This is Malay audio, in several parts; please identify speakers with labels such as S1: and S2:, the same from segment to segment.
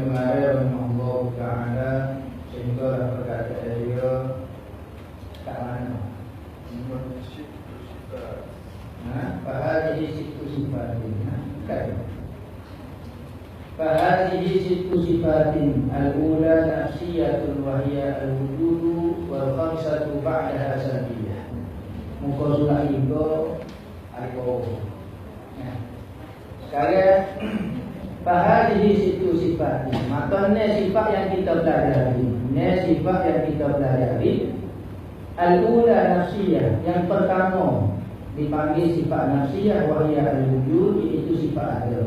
S1: kemarin Allah Ta'ala sehingga perkataan dia tak mana. Fahadihi situ sifatin. Fahadihi situ sifatin. Al-ula nafsiyatun wahiyya al-wujudu wal khamsatu ba'daha salbiyah. Muka surat 3 ayat 2. Sekarang fahadihi situ sifatin. Maka ni sifat yang kita pelajari. Ni sifat yang kita pelajari. Al-ula nafsiyah. Yang pertama dipanggil sifat nafsiyah wahiyya al-wujud, iaitu sifat ada.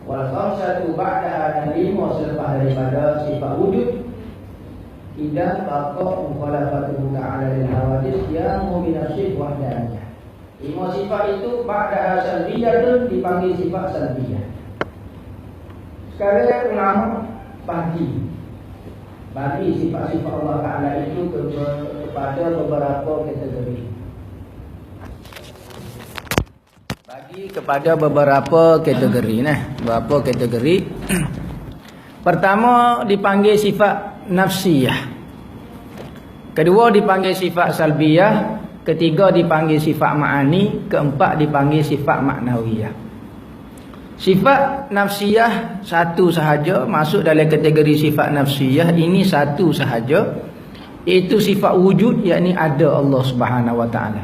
S1: Wal khamsatu ba'daha, dan 5 selepas daripada sifat wujud. Tidak baqa mukhalafatu ta'ala lil hawadis yang binafsih wahdaniyah. 5 sifat itu ba'daha salbiyah dipanggil sifat salbiyah. Sekarang ulama bagi sifat-sifat Allah Ta'ala itu kepada beberapa kategori. Bagi kepada beberapa kategori. Beberapa kategori. Pertama dipanggil sifat nafsiyah. Kedua dipanggil sifat salbiyah. Ketiga dipanggil sifat ma'ani. Keempat dipanggil sifat maknawiyah. Sifat nafsiyah satu sahaja, masuk dalam kategori sifat nafsiyah ini satu sahaja, iaitu sifat wujud, yakni ada Allah Subhanahu wa taala.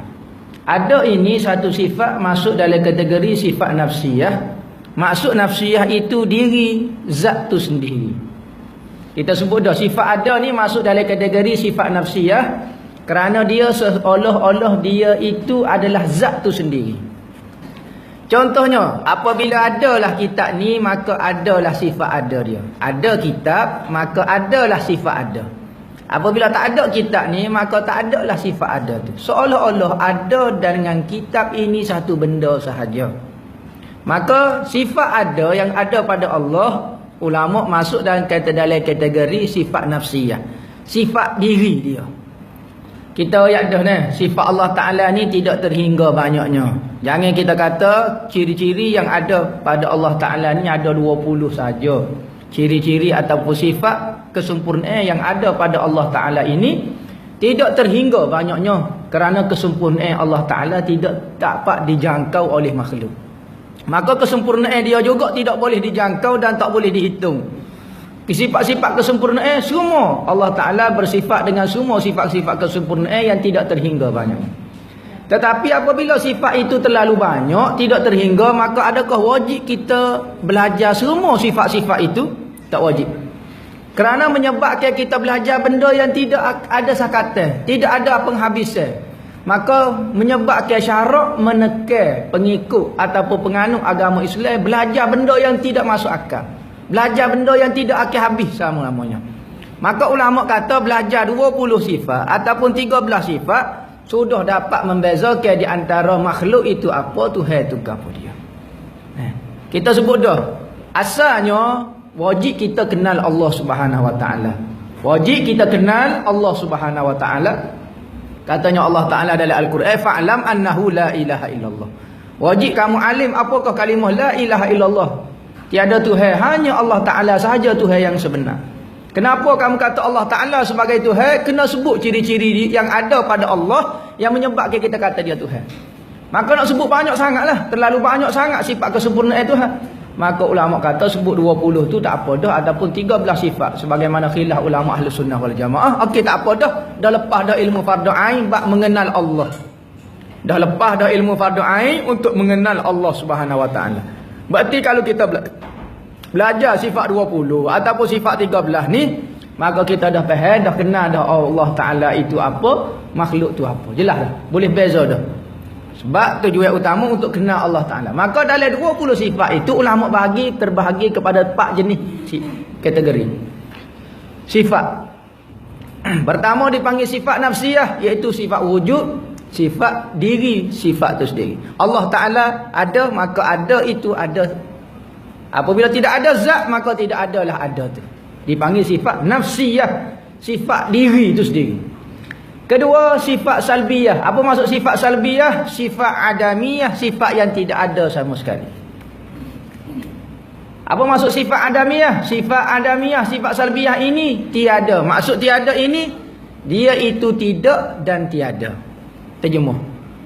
S1: Ada ini satu sifat masuk dalam kategori sifat nafsiyah. Maksud nafsiyah itu diri zat tu sendiri. Kita sebut dah sifat ada ni masuk dalam kategori sifat nafsiyah kerana dia seolah-olah dia itu adalah zat tu sendiri. Contohnya, apabila adalah kitab ni, maka adalah sifat ada dia. Ada kitab, maka adalah sifat ada. Apabila tak ada kitab ni, maka tak adalah sifat ada tu. Seolah-olah ada dengan kitab ini satu benda sahaja. Maka sifat ada yang ada pada Allah, ulama masuk dalam kategori sifat nafsiyah. Sifat diri dia. Kita ayat dah ni, sifat Allah Ta'ala ni tidak terhingga banyaknya. Jangan kita kata ciri-ciri yang ada pada Allah Ta'ala ni ada 20 saja. Ciri-ciri ataupun sifat kesempurnaan yang ada pada Allah Ta'ala ini tidak terhingga banyaknya. Kerana kesempurnaan Allah Ta'ala tidak dapat dijangkau oleh makhluk. Maka kesempurnaan dia juga tidak boleh dijangkau dan tak boleh dihitung. Sifat-sifat kesempurnaan semua Allah Ta'ala bersifat dengan semua sifat-sifat kesempurnaan yang tidak terhingga banyak. Tetapi apabila sifat itu terlalu banyak, tidak terhingga, maka adakah wajib kita belajar semua sifat-sifat itu? Tak wajib. Kerana menyebabkan kita belajar benda yang tidak ada sakatan, tidak ada penghabisan, maka menyebabkan syarak menekan pengikut ataupun penganut agama Islam belajar benda yang tidak masuk akal. Belajar benda yang tidak akan habis selama-lamanya. Maka ulama kata belajar 20 sifat ataupun 13 sifat sudah dapat membezakan di antara makhluk itu apa, Tuhan itu apa dia. Kita sebut dah, asalnya wajib kita kenal Allah Subhanahu wa taala. Wajib kita kenal Allah Subhanahu wa taala. Katanya Allah Taala dalam Al-Quran, fa'lam annahu la ilaha illallah. Wajib kamu alim apakah kalimah la ilaha illallah. Tiada Tuhan, hanya Allah Ta'ala sahaja Tuhan yang sebenar. Kenapa kamu kata Allah Ta'ala sebagai Tuhan? Kena sebut ciri-ciri yang ada pada Allah yang menyebabkan kita kata dia Tuhan. Maka nak sebut banyak sangatlah, terlalu banyak sangat sifat kesempurnaan Tuhan. Maka ulama kata sebut 20 tu tak apa dah, ataupun 13 sifat sebagaimana khilaf ulama ahli sunnah wal jamaah. Okey, tak apa dah lepas dah ilmu fardu ain bab mengenal Allah. Dah lepas dah ilmu fardu ain untuk mengenal Allah Subhanahu wa taala. Berarti kalau kita belajar sifat 20 ataupun sifat 13 ni, maka kita dah faham, dah kenal dah Allah Ta'ala itu apa, makhluk tu apa. Jelas dah, boleh beza dah. Sebab tujuan utama untuk kenal Allah Ta'ala. Maka dalam 20 sifat itu ulama terbahagi kepada 4 jenis kategori sifat. Pertama dipanggil sifat nafsiyah, iaitu sifat wujud, sifat diri, sifat itu sendiri. Allah Ta'ala ada, maka ada itu ada. Apabila tidak ada zat, maka tidak adalah ada itu. Dipanggil sifat nafsiyah, sifat diri itu sendiri. Kedua, sifat salbiyah. Apa maksud sifat salbiyah? Sifat adamiyah, sifat yang tidak ada sama sekali. Apa maksud sifat adamiyah? Sifat adamiyah, sifat salbiyah ini tiada. Maksud tiada ini, dia itu tidak dan tiada. Terjemuh.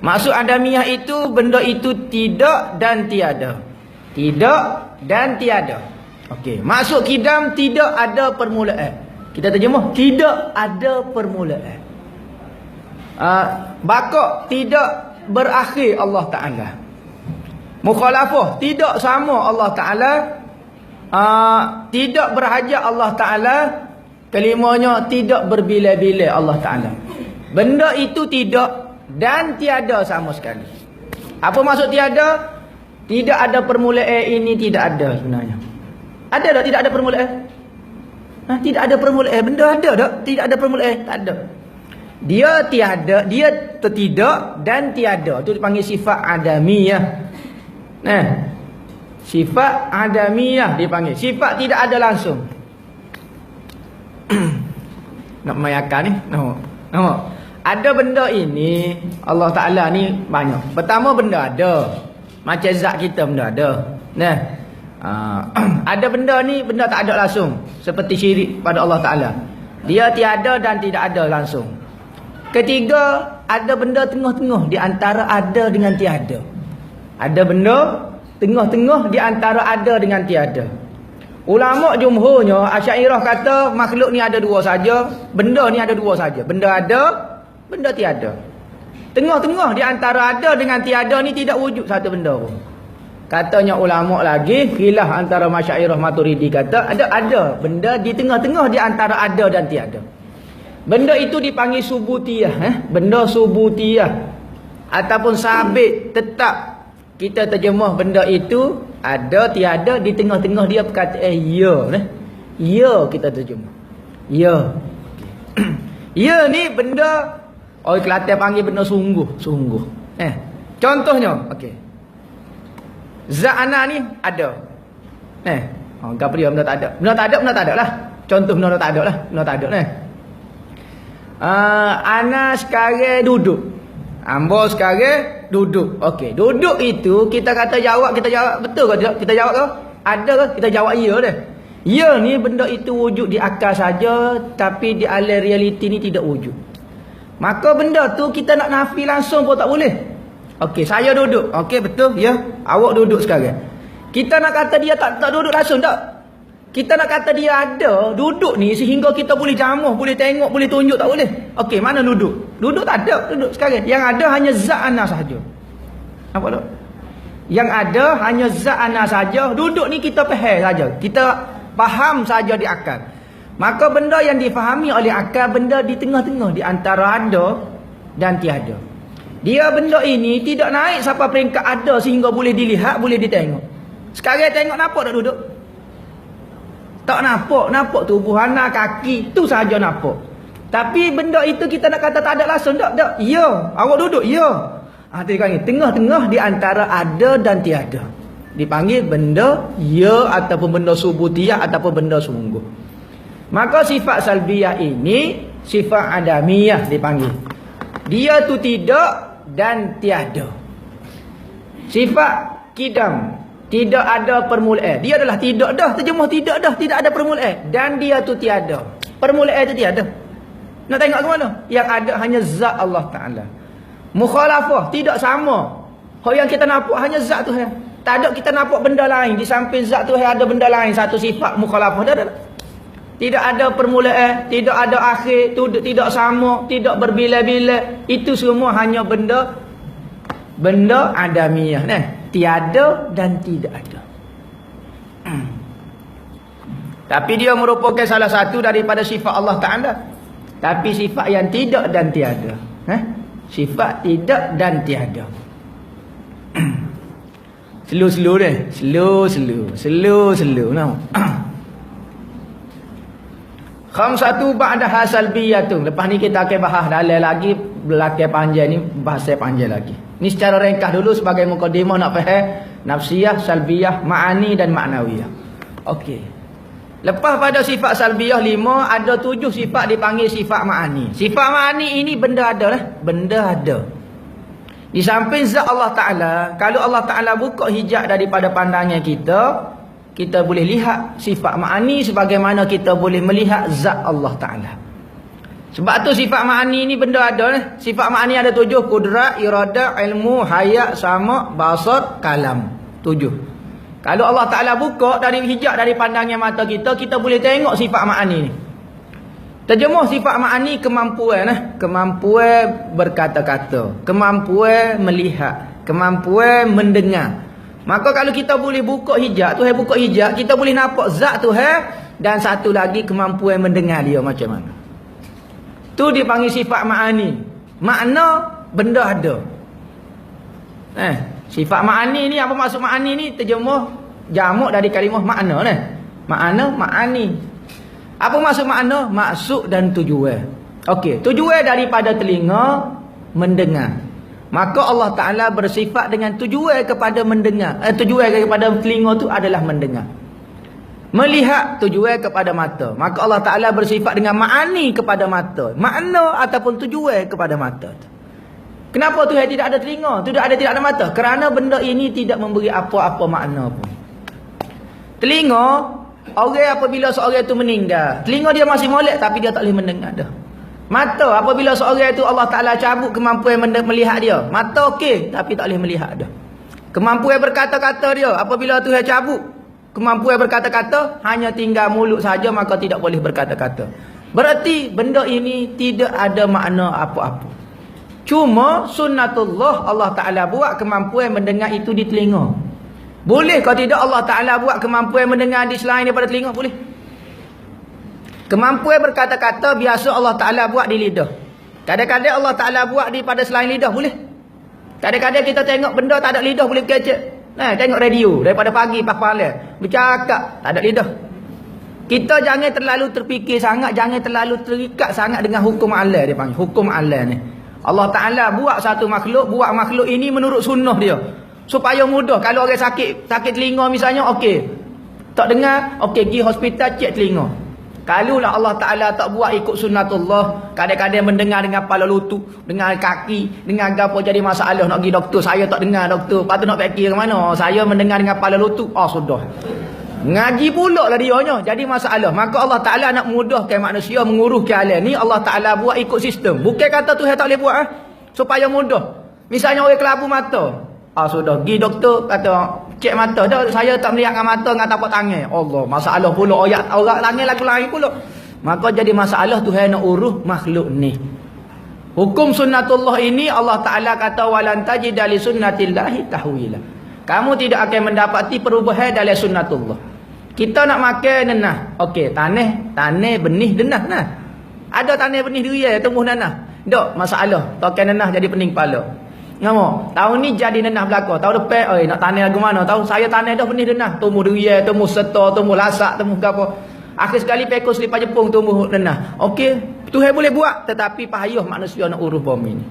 S1: Maksud adamiyah itu, benda itu tidak dan tiada. Tidak dan tiada. Okey. Maksud kidam, tidak ada permulaan. Kita terjemuh, tidak ada permulaan. Bakok, tidak berakhir Allah Ta'ala. Mukhalafah, tidak sama Allah Ta'ala. Tidak berhajat Allah Ta'ala. Kelimanya, tidak berbilai-bilai Allah Ta'ala. Benda itu tidak dan tiada sama sekali. Apa maksud tiada? Tidak ada permulaan ini, tidak ada sebenarnya. Ada tak tidak ada permulaan? Tidak ada permulaan. Benda ada tak? Tidak ada permulaan. Tak ada. Dia tiada, dia tidak dan tiada. Itu dipanggil sifat adamiyah. Sifat adamiyah dipanggil. Sifat tidak ada langsung. Nak mayakan ni? Nampak? Ada benda ini, Allah Ta'ala ni banyak. Pertama, benda ada. Macam zat kita benda ada. Ada benda ni, benda tak ada langsung. Seperti syirik pada Allah Ta'ala. Dia tiada dan tidak ada langsung. Ketiga, ada benda tengah-tengah di antara ada dengan tiada. Ada benda tengah-tengah di antara ada dengan tiada. Ulama jumhurnya, Asy'ariyah kata makhluk ni ada dua saja, benda ni ada dua saja. Benda ada, benda tiada. Tengah-tengah di antara ada dengan tiada ni tidak wujud satu benda pun. Katanya ulama lagi, khilaf antara Asy'ariyah Maturidi kata ada benda di tengah-tengah di antara ada dan tiada. Benda itu dipanggil subutiyah, benda subutiyah ataupun sabit, tetap. Kita terjemah benda itu ada tiada, di tengah-tengah dia perkataan ya. Ya kita terjemah. Ya. Ya ni benda orang Kelantan panggil benda sungguh. Contohnya, okey. Zat ana ni ada. Apa dia benda tak ada? Benda tak ada, benda tak ada lah. Contoh benda tak ada lah. Benda tak ada ana sekarang duduk. Ambo sekarang duduk. Okey, duduk itu kita kata jawab, kita jawab betul ke tidak? Kita jawab ke? Ada ke? Kita jawab ya dah. Ya ni benda itu wujud di akal saja, tapi di alam realiti ni tidak wujud. Maka benda tu kita nak nafi langsung pun tak boleh. Okey, saya duduk. Okey, betul ya. Awak duduk sekarang. Kita nak kata dia tak duduk langsung tak? Kita nak kata dia ada duduk ni sehingga kita boleh jamuh, boleh tengok, boleh tunjuk, tak boleh. Okey, mana duduk? Duduk tak ada, duduk sekarang. Yang ada hanya zat ana sahaja. Nampak tak? Yang ada hanya zat ana saja. Duduk ni kita faham saja. Kita faham saja di akal. Maka benda yang difahami oleh akal, benda di tengah-tengah di antara ada dan tiada. Dia benda ini tidak naik sampai peringkat ada sehingga boleh dilihat, boleh ditengok. Sekarang tengok nampak tak duduk? Tak nampak tubuh anak, kaki, tu saja nampak. Tapi benda itu kita nak kata tak ada langsung tak? Ya, awak duduk, ya. Tengah-tengah di antara ada dan tiada. Dipanggil benda ya ataupun benda subutiyah ataupun benda sungguh. Maka sifat salbiyah ini sifat adamiyah dipanggil. Dia tu tidak dan tiada. Sifat kidam, tidak ada permulaan. Dia adalah tidak dah. Terjemah tidak dah. Tidak ada permulaan. Dan dia tu tiada. Permulaan tu tiada. Nak tengok ke mana? Yang ada hanya zat Allah Ta'ala. Mukhalafah. Tidak sama. Yang kita nampak hanya zat Tuhan. Tak ada kita nampak benda lain. Di samping zat Tuhan ada benda lain. Satu sifat mukhalafah. Dah. Tidak ada permulaan. Tidak ada akhir. Tidak sama. Tidak berbilai-bilai. Itu semua hanya benda adamiyah. Tiada dan tidak ada. Tapi dia merupakan salah satu daripada sifat Allah Ta'ala. Tapi sifat yang tidak dan tiada. Sifat tidak dan tiada. Slow-slow deh. Slow-slow. Khamsatu ba'daha salbiyatun. Lepas ni kita akan bahas dalam lagi. Belakang panjang ni bahasa panjang lagi. Ni secara ringkas dulu sebagai mukadimah nak faham nafsiyah, salbiyah, ma'ani dan ma'nawiyah. Okey. Lepas pada sifat salbiyah 5, ada 7 sifat dipanggil sifat ma'ani. Sifat ma'ani ini benda ada lah. Benda ada. Di samping zat Allah Ta'ala, kalau Allah Ta'ala buka hijab daripada pandangan kita kita boleh lihat sifat ma'ani sebagaimana kita boleh melihat zat Allah Ta'ala. Sebab tu sifat ma'ani ni benda ada. Sifat ma'ani ada 7. Kudrat, iradah, ilmu, hayat, sama, basar, kalam. 7. Kalau Allah Ta'ala buka dari hijab dari pandangan mata kita, kita boleh tengok sifat ma'ani ni. Terjemuh sifat ma'ani kemampuan. Kemampuan berkata-kata, kemampuan melihat, kemampuan mendengar. Maka kalau kita boleh buka hijab, Tuhan buka hijab, kita boleh nampak zat Tuhan. Dan satu lagi kemampuan mendengar dia macam mana. Tu dipanggil sifat ma'ani. Makna benda ada. Sifat ma'ani ni, apa maksud ma'ani ni? Terjemuh jamak dari kalimah makna. Makna ma'ani. Apa maksud makna? Maksud dan tujuan. Okey, tujuan daripada telinga mendengar. Maka Allah Ta'ala bersifat dengan tujuan kepada mendengar. Tujuan kepada telinga tu adalah mendengar. Melihat tujuan kepada mata. Maka Allah Ta'ala bersifat dengan ma'ani kepada mata. Makna ataupun tujuan kepada mata. Kenapa Tuhan tidak ada telinga? Tidak ada mata? Kerana benda ini tidak memberi apa-apa makna pun. Telinga, orang apabila seorang itu meninggal, telinga dia masih molek tapi dia tak boleh mendengar dah. Mata, apabila seorang itu Allah Ta'ala cabut kemampuan melihat dia. Mata okey tapi tak boleh melihat dah. Kemampuan berkata-kata dia, apabila Tuhan cabut kemampuan berkata-kata, hanya tinggal mulut saja, maka tidak boleh berkata-kata. Berarti benda ini tidak ada makna apa-apa. Cuma sunnatullah, Allah Ta'ala buat kemampuan mendengar itu di telinga. Boleh kalau tidak Allah Ta'ala buat kemampuan mendengar di selain daripada telinga? Boleh. Kemampuan berkata-kata biasa Allah Ta'ala buat di lidah. Kadang-kadang Allah Ta'ala buat di pada selain lidah. Boleh. Kadang-kadang kita tengok benda tak ada lidah boleh kecek. Tengok radio daripada pagi malam bercakap tak ada lidah. Kita jangan terlalu terfikir sangat, jangan terlalu terikat sangat dengan hukum Allah, dia panggil hukum Allah ni. Allah Ta'ala buat satu makhluk, buat makhluk ini menurut sunnah dia supaya mudah. Kalau orang sakit telinga misalnya, okey tak dengar, okey pergi hospital cek telinga. Kalau lah Allah Ta'ala tak buat ikut sunnatullah, kadang-kadang mendengar dengan kepala lutut, dengan kaki, dengan apa jadi masalah nak pergi doktor. Saya tak dengar doktor, lepas tu nak fikir ke mana? Saya mendengar dengan kepala lutut. Sudah. Ngaji pula lah dianya, jadi masalah. Maka Allah Ta'ala nak mudahkan manusia menguruskan alam ni. Allah Ta'ala buat ikut sistem. Bukan kata Tuhan tak boleh buat supaya mudah. Misalnya orang kelabu mata, sudah pergi doktor kata cek mata dah, saya tak melihat dengan mata dengan tapak tangan. Allah, masalah pula orang tangan lagu lain pula. Maka jadi masalah Tuhan nak urus makhluk ni. Hukum sunnatullah ini Allah Ta'ala kata walan tajida li sunnatillahi tahwila. Kamu tidak akan mendapati perubahan dalam sunnatullah. Kita nak makan nenah. Okey, tanah benih denah nah. Ada tanah benih durian tumbuh nanah. Tak masalah. Tokan nenah jadi pening kepala. Ngamo, tahun ni jadi nenah belaka. Tahun depan, nak tanah lagu mana? Tahu saya tanah dah benih denah. Tumbuh durian, tumbuh serta, tumbuh lasak, tumbuh apa. Akhir sekali pekor selipar Jepung tumbuh denah. Okey, Tuhan boleh buat, tetapi payah manusia nak urus bumi ni.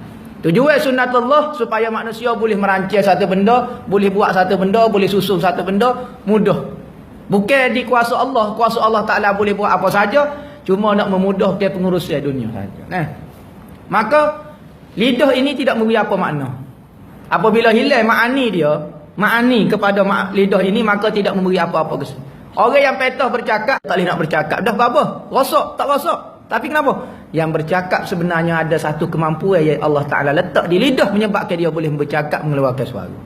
S1: Tujuan sunnatullah supaya manusia boleh merancang satu benda, boleh buat satu benda, boleh susun satu benda, mudah. Bukan di kuasa Allah. Kuasa Allah Ta'ala boleh buat apa saja, cuma nak memudahkan pengurusan dunia saja. Maka lidah ini tidak memberi apa makna. Apabila hilang ma'ani kepada lidah ini, maka tidak memberi apa-apa kesan. Orang yang petah bercakap tak boleh nak bercakap. Dah apa? Rosak, tak rosak. Tapi kenapa? Yang bercakap sebenarnya ada satu kemampuan yang Allah Ta'ala letak di lidah menyebabkan dia boleh bercakap mengeluarkan suara.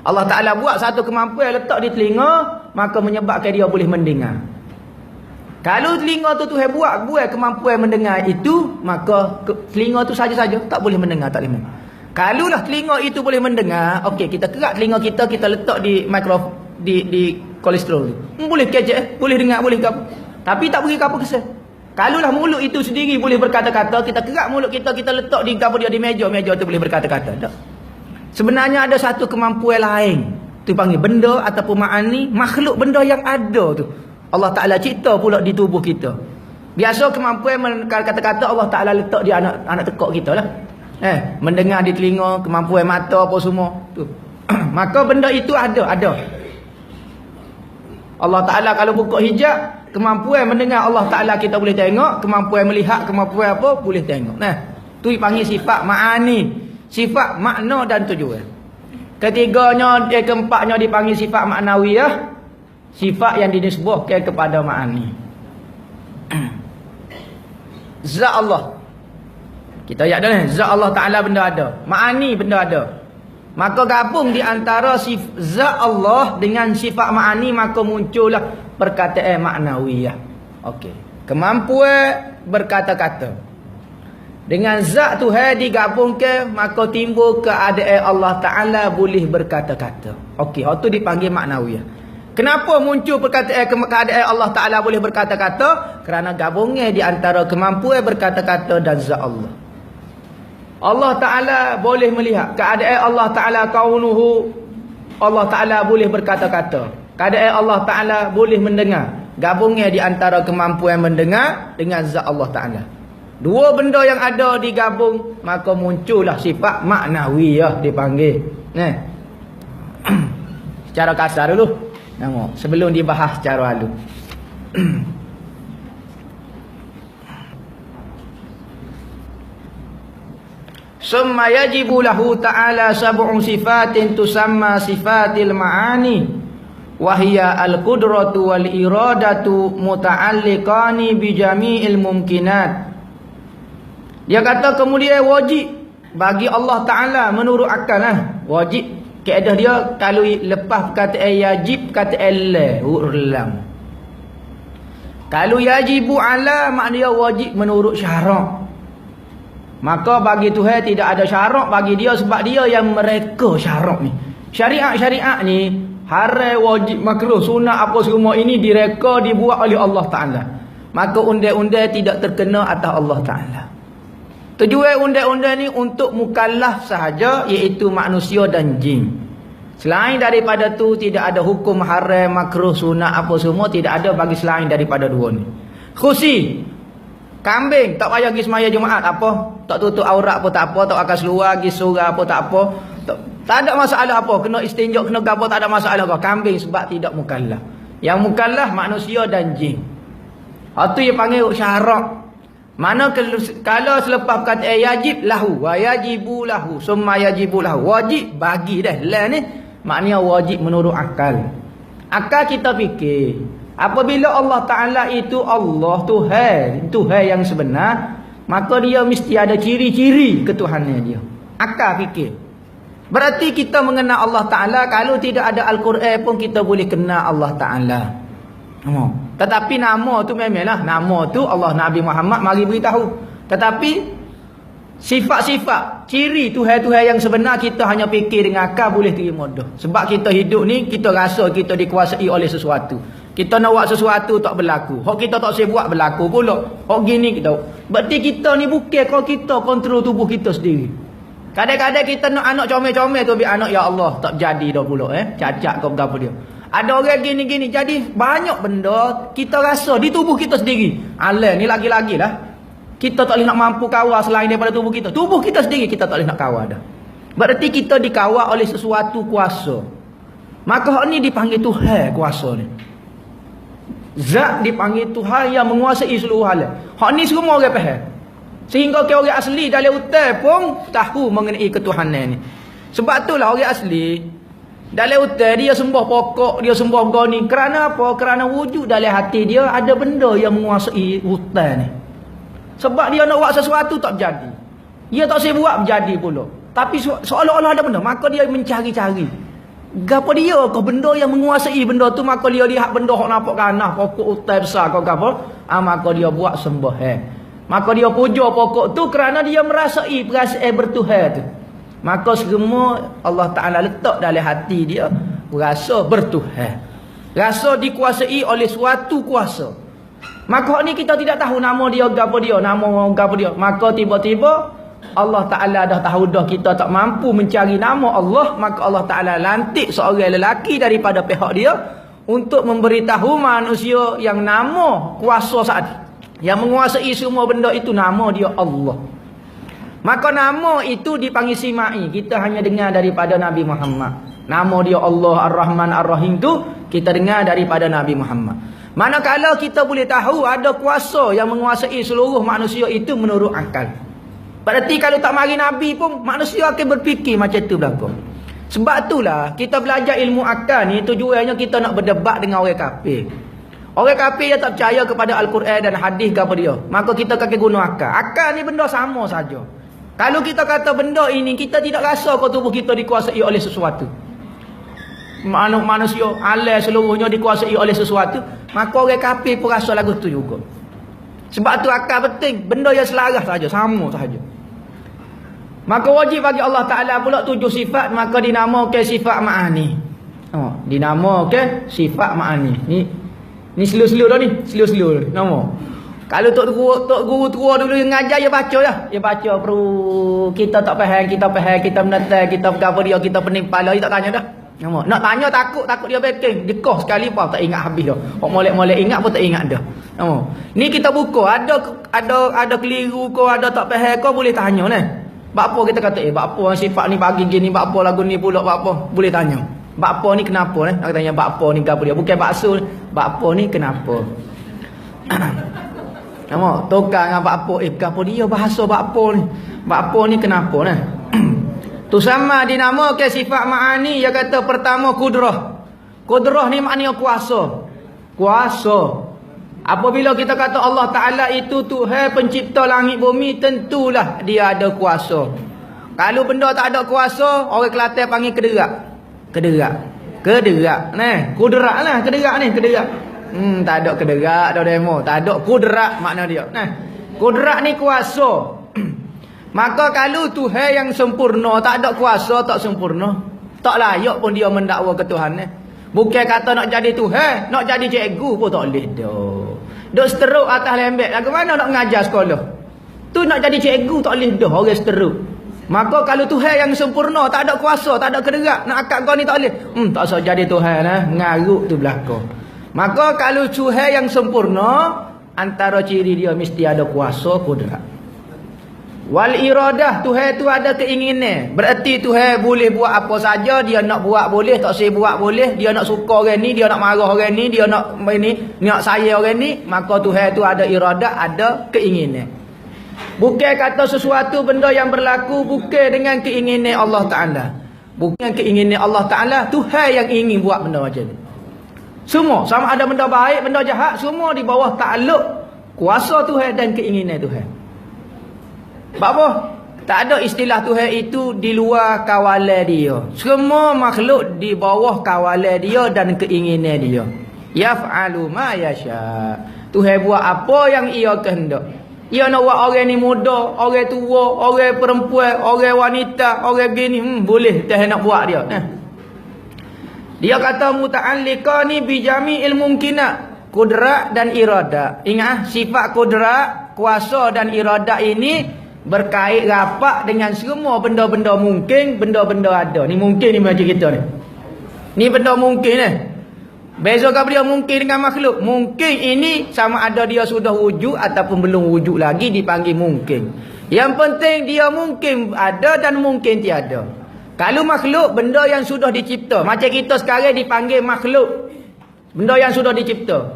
S1: Allah Ta'ala buat satu kemampuan letak di telinga, maka menyebabkan dia boleh mendengar. Kalau telinga tu Tuhan buat kemampuan mendengar itu, maka telinga tu saja-saja tak boleh mendengar, tak boleh mendengar. Kalulah telinga itu boleh mendengar, okey, kita kerak telinga kita letak di mikrofon di kolesterol tu. Boleh kecek, boleh dengar, boleh apa. Tapi tak beri apa kesan. Kalulah mulut itu sendiri boleh berkata-kata, kita kerak mulut kita letak di apa dia di meja tu boleh berkata-kata. Tak. Sebenarnya ada satu kemampuan lain. Tu panggil benda ataupun ma'ani, makhluk benda yang ada tu. Allah Ta'ala cipta pula di tubuh kita. Biasa kemampuan kata-kata Allah Ta'ala letak di anak tekak kita lah. Mendengar di telinga, kemampuan mata apa semua tu. Maka benda itu ada. Allah Ta'ala kalau buka hijab, kemampuan mendengar Allah Ta'ala kita boleh tengok, kemampuan melihat, kemampuan apa boleh tengok. Tu dipanggil sifat ma'ani, sifat makna dan tujuan. Ketiganya, keempatnya dipanggil sifat maknawiyah. Sifat yang dinisbahkan kepada ma'ani. Zat Allah. Kita ayat dah ni. Zat Allah Ta'ala benda ada. Ma'ani benda ada. Maka gabung di antara zat Allah dengan sifat ma'ani, maka muncullah perkataan maknawiyah. Okey. Kemampuan berkata-kata. Dengan zat Tuhan digabungkan, maka timbul keadaan Allah Ta'ala boleh berkata-kata. Okey, itu dipanggil maknawiyah. Kenapa muncul perkataan keadaan Allah Ta'ala boleh berkata-kata? Kerana gabungnya di antara kemampuan berkata-kata dan zat Allah. Allah Ta'ala boleh melihat. Keadaan Allah Ta'ala kaunuhu, Allah Ta'ala boleh berkata-kata. Keadaan Allah Ta'ala boleh mendengar. Gabungnya di antara kemampuan mendengar dengan zat Allah Ta'ala. Dua benda yang ada digabung, maka muncullah sifat maknawiyah dipanggil. Secara kasar dulu. Nama sebelum dibahas secara halus. Summa yajibu lahu ta'ala sab'u sifatin tusamma sifatil ma'ani wa hiya al-qudratu wal iradatu muta'alliqani bi jami'il mumkinat. Dia kata kemudian wajib bagi Allah Ta'ala menurut akal wajib. Kaedah dia kalau lepas perkataan yajib, perkataan la ulam. Kalau yajibu ala maknanya wajib menurut syarak. Maka bagi Tuhan tidak ada syarak bagi dia sebab dia yang mereka syarak ni. Syariat-syariat ni haram, wajib, makruh, sunat apa semua ini direka dibuat oleh Allah Ta'ala. Maka undang-undang tidak terkena atas Allah Ta'ala. Tujuan undang-undang ni untuk mukallaf sahaja, iaitu manusia dan jin. Selain daripada tu tidak ada hukum haram, makruh, sunat apa semua, tidak ada bagi selain daripada dua ni. Khusi kambing tak payah pergi semaya Jumaat apa, tak tutup aurat pun tak apa, tak akan seluar pergi surau apa tak apa, tak ada masalah apa, kena istinjak kena gapo tak ada masalah apa. Kambing sebab tidak mukallaf. Yang mukallaf manusia dan jin. Itu yang panggil syarak. Mana kalau selepas perkataan yajib lahu wa yajibu lahu summa yajibu lahu, wajib bagi dah lah ni, maknanya wajib menurut akal. Akal kita fikir apabila Allah Ta'ala itu Allah Tuhan yang sebenar, maka dia mesti ada ciri-ciri ketuhanan dia. Akal fikir. Berarti kita mengenal Allah Ta'ala, kalau tidak ada Al-Quran pun kita boleh kenal Allah Ta'ala. Tetapi nama tu memanglah, nama tu Allah Nabi Muhammad mari beritahu. Tetapi sifat-sifat, ciri Tuhan-Tuhan yang sebenar kita hanya fikir dengan akal boleh terima dah. Sebab kita hidup ni kita rasa kita dikuasai oleh sesuatu. Kita nak buat sesuatu tak berlaku. Hak kita tak boleh buat berlaku pula. Hak gini kita. Berarti kita ni bukan kalau kita kontrol tubuh kita sendiri. Kadang-kadang kita nak anak comel-comel tu biar anak, ya Allah tak jadi dah pula cacat kau berapa dia. Ada orang gini-gini, jadi banyak benda kita rasa di tubuh kita sendiri. Alah ni lagi-lagi lah. Kita tak boleh nak mampu kawal selain daripada tubuh kita. Tubuh kita sendiri kita tak boleh nak kawal dah. Berarti kita dikawal oleh sesuatu kuasa. Maka hak ni dipanggil Tuhan kuasa ni. Zat dipanggil Tuhan yang menguasai seluruh hal. Hak ni semua orang faham. Sehingga orang asli dalam hutan pun tahu mengenai ketuhanan ni. Sebab itulah orang asli dalam hutan dia sembah pokok, dia sembah goni. Kerana apa? Kerana wujud dalam hati dia ada benda yang menguasai hutan ni. Sebab dia nak buat sesuatu tak berjadi. Dia tak boleh buat berjadi pula. Tapi seolah-olah ada benda, maka dia mencari-cari. Gapo dia kau benda yang menguasai benda tu, maka dia lihat benda hok nampak ganah pokok hutan besar kau gapo, maka dia buat sembah. Maka dia puja pokok tu kerana dia merasai perasaan bertuhan tu. Maka semua Allah Ta'ala letak dalam hati dia rasa bertuhan, rasa dikuasai oleh suatu kuasa. Maka ni kita tidak tahu nama dia gapo dia, nama gapo dia. Maka tiba-tiba Allah Ta'ala dah tahu dah kita tak mampu mencari nama Allah, maka Allah Ta'ala lantik seorang lelaki daripada pihak dia untuk memberitahu manusia yang nama kuasa saat yang menguasai semua benda itu, nama dia Allah. Maka nama itu dipanggil Simai. Kita hanya dengar daripada Nabi Muhammad. Nama dia Allah Ar-Rahman Ar-Rahim tu kita dengar daripada Nabi Muhammad. Manakala kita boleh tahu ada kuasa yang menguasai seluruh manusia itu menurut akal. Berarti kalau tak mari Nabi pun manusia akan berfikir macam tu berlaku. Sebab itulah kita belajar ilmu akal ni tujuannya kita nak berdebat dengan orang kafir. Orang kafir yang tak percaya kepada Al-Quran dan hadis ke apa dia, maka kita kena guna akal. Akal ni benda sama saja. Kalau kita kata benda ini kita tidak rasa kau tubuh kita dikuasai oleh sesuatu. Manusia alam seluruhnya dikuasai oleh sesuatu, maka orang kafir pun rasa lagu tu juga. Sebab tu akal penting, benda yang selaras saja, sama saja. Maka wajib bagi Allah Ta'ala pula 7 sifat, maka dinamakan sifat ma'ani. Dinamakan sifat ma'ani. Ni selu-selu dah ni, selu-selu nama. Kalau tok guru tua dulu yang ngajar, dia baca dah. Dia baca perlu kita tak faham, kita menentang, kita apa dia, kita pening kepala, dia tak tanya dah. Nama. Nak tanya takut dia backing. Dekah sekali pun tak ingat habis dah. Orang molek-molek ingat pun tak ingat dah. Nama. Ni kita buka, ada keliru kau, ada tak faham kau, boleh tanya ni. Bak apa kita kata, bak apa sifat ni bagi gini, bak apa lagu ni pula, bak apa? Boleh tanya. Bak apa ni kenapa ni? Nak tanya bak apa ni kenapa dia? Bukan bakso, bak apa ni kenapa? Nama, tukar dengan bak apa, kenapa dia bahasa bak apa ni? Bak apa ni kenapa ni? Tu sama dinamakan sifat ma'ani. Dia kata pertama kudrah. Kudrah ni maknanya kuasa. Kuasa. Apabila kita kata Allah Ta'ala itu Tuhan pencipta langit bumi, tentulah dia ada kuasa. Kalau benda tak ada kuasa, orang Kelantan panggil kederak. Kederak. Nah, kudrak lah kederak ni, kederak. Tak ada kederak, ada demo. Tak ada kudrak makna dia. Nah, kudrak ni kuasa. Maka kalau Tuhan yang sempurna tak ada kuasa, tak sempurna, tak layak pun dia mendakwa ketuhanan. Bukan kata nak jadi Tuhan, nak jadi cikgu pun tak boleh dah. Duk seteruk atas lembek. Lagu mana nak mengajar sekolah? Tu nak jadi cikgu tak boleh dah, orang seteruk. Maka kalau Tuhan yang sempurna tak ada kuasa, tak ada kederak, nak akak kau ni tak boleh. Tak usah jadi Tuhan ngaruk tu belakang. Maka kalau Tuhan yang sempurna, antara ciri dia mesti ada kuasa, kudrat. Wal iradah, Tuhan tu ada keinginan. Berarti Tuhan boleh buat apa saja, dia nak buat boleh, tak saya buat boleh, dia nak suka orang ni, dia nak marah orang ni, dia nak nak sayang orang ni, maka Tuhan tu ada iradah, ada keinginan. Bukan kata sesuatu benda yang berlaku bukan dengan keinginan Allah Ta'ala. Bukan keinginan Allah Ta'ala, Tuhan yang ingin buat benda macam ni. Semua, sama ada benda baik, benda jahat, semua di bawah takluk kuasa Tuhan dan keinginan Tuhan. Sebab apa? Tak ada istilah Tuhan itu di luar kawalan dia. Semua makhluk di bawah kawalan dia dan keinginan dia. Yaf'alu ma yasha. Tuhan buat apa yang ia kehendak. Ia nak buat orang ni muda, orang tua, orang perempuan, orang wanita, orang bini, boleh Tuhan nak buat dia. Dia kata muta'alliqani bi jami'il mumkinat, kudrat dan iradah. Ingat sifat kudrat, kuasa dan iradah ini berkait rapat dengan semua benda-benda mungkin, benda-benda ada. Ni mungkin ni macam kita ni. Ni benda mungkin ni. Beza ke dia mungkin dengan makhluk? Mungkin ini sama ada dia sudah wujud ataupun belum wujud lagi dipanggil mungkin. Yang penting dia mungkin ada dan mungkin tiada. Kalau makhluk, benda yang sudah dicipta. Macam kita sekarang dipanggil makhluk. Benda yang sudah dicipta.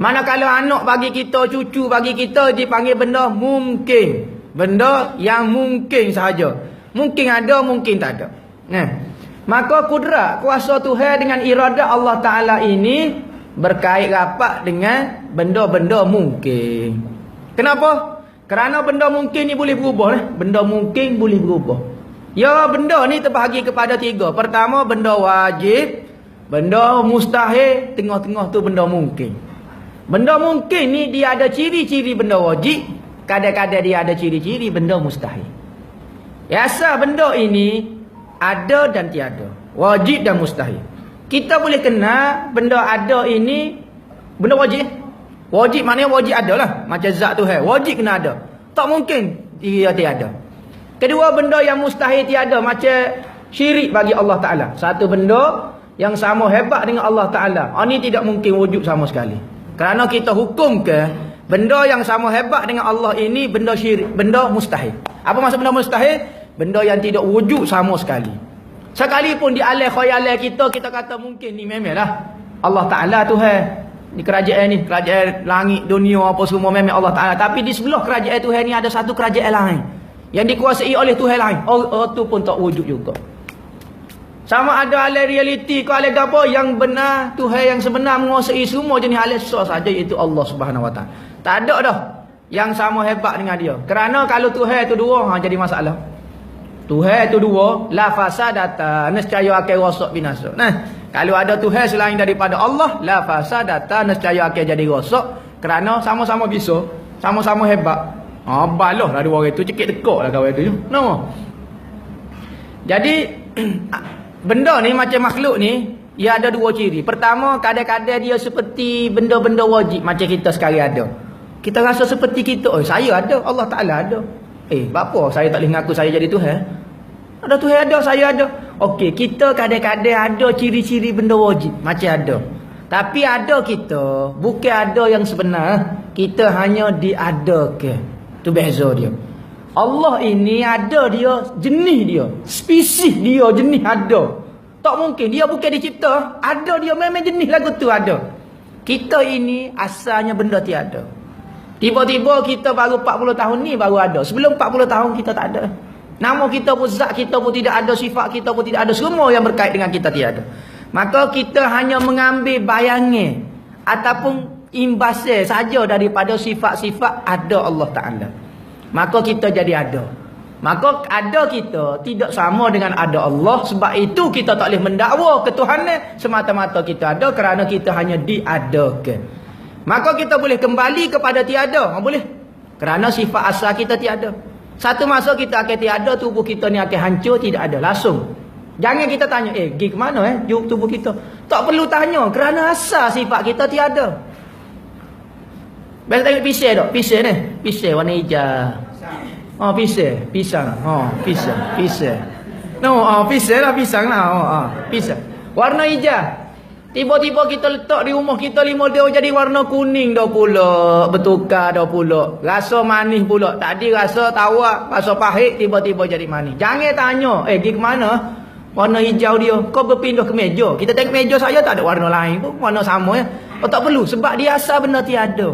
S1: Manakala anak bagi kita, cucu bagi kita dipanggil benda mungkin. Benda yang mungkin sahaja. Mungkin ada, mungkin tak ada. Maka kudrat, kuasa Tuhan dengan iradah Allah Ta'ala ini berkait rapat dengan benda-benda mungkin. Kenapa? Kerana benda mungkin ni boleh berubah. Benda mungkin boleh berubah. Ya, benda ni terbahagi kepada 3. Pertama, benda wajib. Benda mustahil. Tengah-tengah tu benda mungkin. Benda mungkin ni dia ada ciri-ciri benda wajib. Kadang-kadang dia ada ciri-ciri benda mustahil. Biasa benda ini ada dan tiada, wajib dan mustahil. Kita boleh kenal benda ada ini benda wajib. Wajib maknanya wajib ada lah. Macam zat Tuhan, wajib kena ada. Tak mungkin dia tiada. Kedua, benda yang mustahil tiada, macam syirik bagi Allah Ta'ala. Satu benda yang sama hebat dengan Allah Ta'ala, ini tidak mungkin wujud sama sekali. Kerana kita hukum ke benda yang sama hebat dengan Allah ini benda syirik, benda mustahil. Apa maksud benda mustahil? Benda yang tidak wujud sama sekali. Sekalipun di alam khayalan kita kata mungkin ni memanglah Allah Ta'ala Tuhan. Ni, kerajaan langit, dunia apa semua memang Allah Ta'ala. Tapi di sebelah kerajaan Tuhan ni ada satu kerajaan lain yang dikuasai oleh Tuhan lain. Oh tu pun tak wujud juga. Sama ada alai realiti ke alai gapo yang benar, Tuhan yang sebenar menguasai semua jenis alai saja, iaitu Allah Subhanahu Wa Taala. Tak ada dah yang sama hebat dengan dia. Kerana kalau Tuhan itu dua, jadi masalah. Tuhan itu dua, la fasadata, nescaya akan rosak binasa. Nah, kalau ada Tuhan selain daripada Allah, la fasadata, nescaya akan jadi rosak. Kerana sama-sama bisa, sama-sama hebat. Balah lah dua orang itu, cekik tekuk lah kawan itu. No. Jadi benda ni macam makhluk ni, ia ada dua ciri. Pertama, kadang-kadang dia seperti benda-benda wajib macam kita sekarang ada. Kita rasa seperti kita, saya ada, Allah Ta'ala ada. Bapa saya tak boleh mengaku saya jadi Tuhan? Ada Tuhan ada, saya ada. Okey, kita kadang-kadang ada ciri-ciri benda wajib, macam ada. Tapi ada kita, bukan ada yang sebenar. Kita hanya diadakan. Itu beza dia. Allah ini ada dia, jenis dia, spesies dia, jenis ada. Tak mungkin, dia bukan dicipta. Ada dia, memang jenis lagu tu ada. Kita ini asalnya benda tiada. Tiba-tiba kita baru 40 tahun ni baru ada. Sebelum 40 tahun kita tak ada. Nama kita pun, zat kita pun tidak ada, sifat kita pun tidak ada. Semua yang berkait dengan kita tiada. Maka kita hanya mengambil bayangan ataupun imbasnya saja daripada sifat-sifat ada Allah Ta'ala. Maka kita jadi ada. Maka ada kita tidak sama dengan ada Allah. Sebab itu kita tak boleh mendakwa ketuhanan semata-mata kita ada, kerana kita hanya diadakan. Maka kita boleh kembali kepada tiada. Boleh. Kerana sifat asal kita tiada. Satu masa kita akan tiada, tubuh kita ni akan hancur, tidak ada. Langsung. Jangan kita tanya, pergi ke mana tubuh kita? Tak perlu tanya, kerana asal sifat kita tiada. Biasa tengok pisang tak? Pisang ni. Pisang warna hijau. Pisang. Pisang. Pisang. No, pisang lah, pisang lah. Pisang. Warna hijau. Tiba-tiba kita letak di rumah kita 5 dia jadi warna kuning dah pula. Bertukar dah pula. Rasa manis pula. Tadi rasa tawar, rasa pahit, tiba-tiba jadi manis. Jangan tanya, pergi ke mana? Warna hijau dia. Kau berpindah ke meja. Kita tengok meja saja tak ada warna lain pun. Warna sama ya. Tak perlu. Sebab dia asal benda tiada.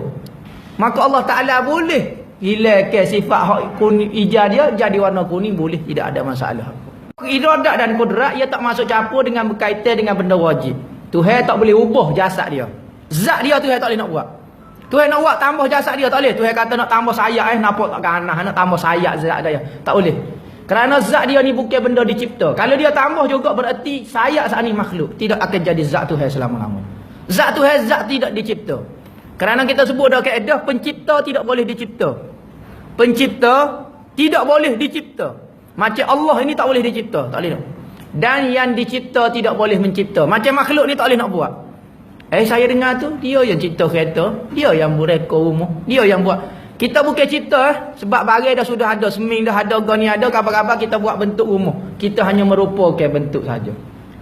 S1: Maka Allah Ta'ala boleh hilangkan sifat kuning hijau dia jadi warna kuning. Boleh. Tidak ada masalah. Iradat dan kudrat ia tak masuk campur dengan berkaitan dengan benda wajib. Tuhan tak boleh ubah jasad dia. Zat dia Tuhan tak boleh nak buat. Tuhan nak buat tambah jasad dia tak boleh. Tuhan kata nak tambah sayap nampak tak ganas nak tambah sayap zat dia. Tak boleh. Kerana zat dia ni bukan benda dicipta. Kalau dia tambah juga berarti sayap saat ni makhluk. Tidak akan jadi zat Tuhan selama-lamanya. Zat Tuhan zat tidak dicipta. Kerana kita sebut dah kaedah pencipta tidak boleh dicipta. Pencipta tidak boleh dicipta. Macam Allah ini tak boleh dicipta. Tak boleh nak. Dan yang dicipta tidak boleh mencipta. Macam makhluk ni tak boleh nak buat. Saya dengar tu, dia yang cipta kereta, dia yang mereka rumah, dia yang buat. Kita bukan cipta sebab barang dah sudah ada, seming dah ada, goni ada, kabar-kabar kita buat bentuk rumah. Kita hanya merupakan bentuk saja.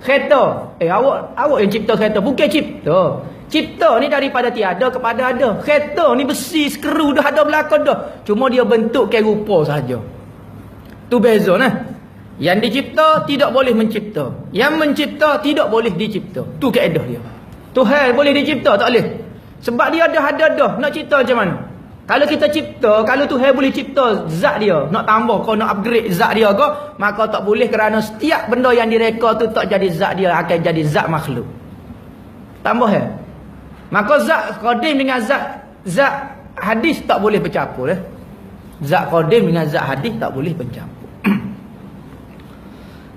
S1: Kereta, awak yang cipta kereta, bukan cipta. Cipta ni daripada tiada kepada ada. Kereta ni besi, skru dah ada belakang dah. Cuma dia bentuk ke rupa saja. Tu beza nah. Yang dicipta tidak boleh mencipta. Yang mencipta tidak boleh dicipta. Tu kaedah dia. Tuhan boleh dicipta tak boleh. Sebab dia dah ada dah. Nak cipta macam mana? Kalau kita cipta, kalau Tuhan boleh cipta zat dia, nak tambah kau nak upgrade zat dia ke, maka tak boleh kerana setiap benda yang direka tu tak jadi zat dia, akan jadi zat makhluk. Tambah Maka zat qadim dengan zat hadis tak boleh bercampur Zat qadim dengan zat hadis tak boleh bercampur.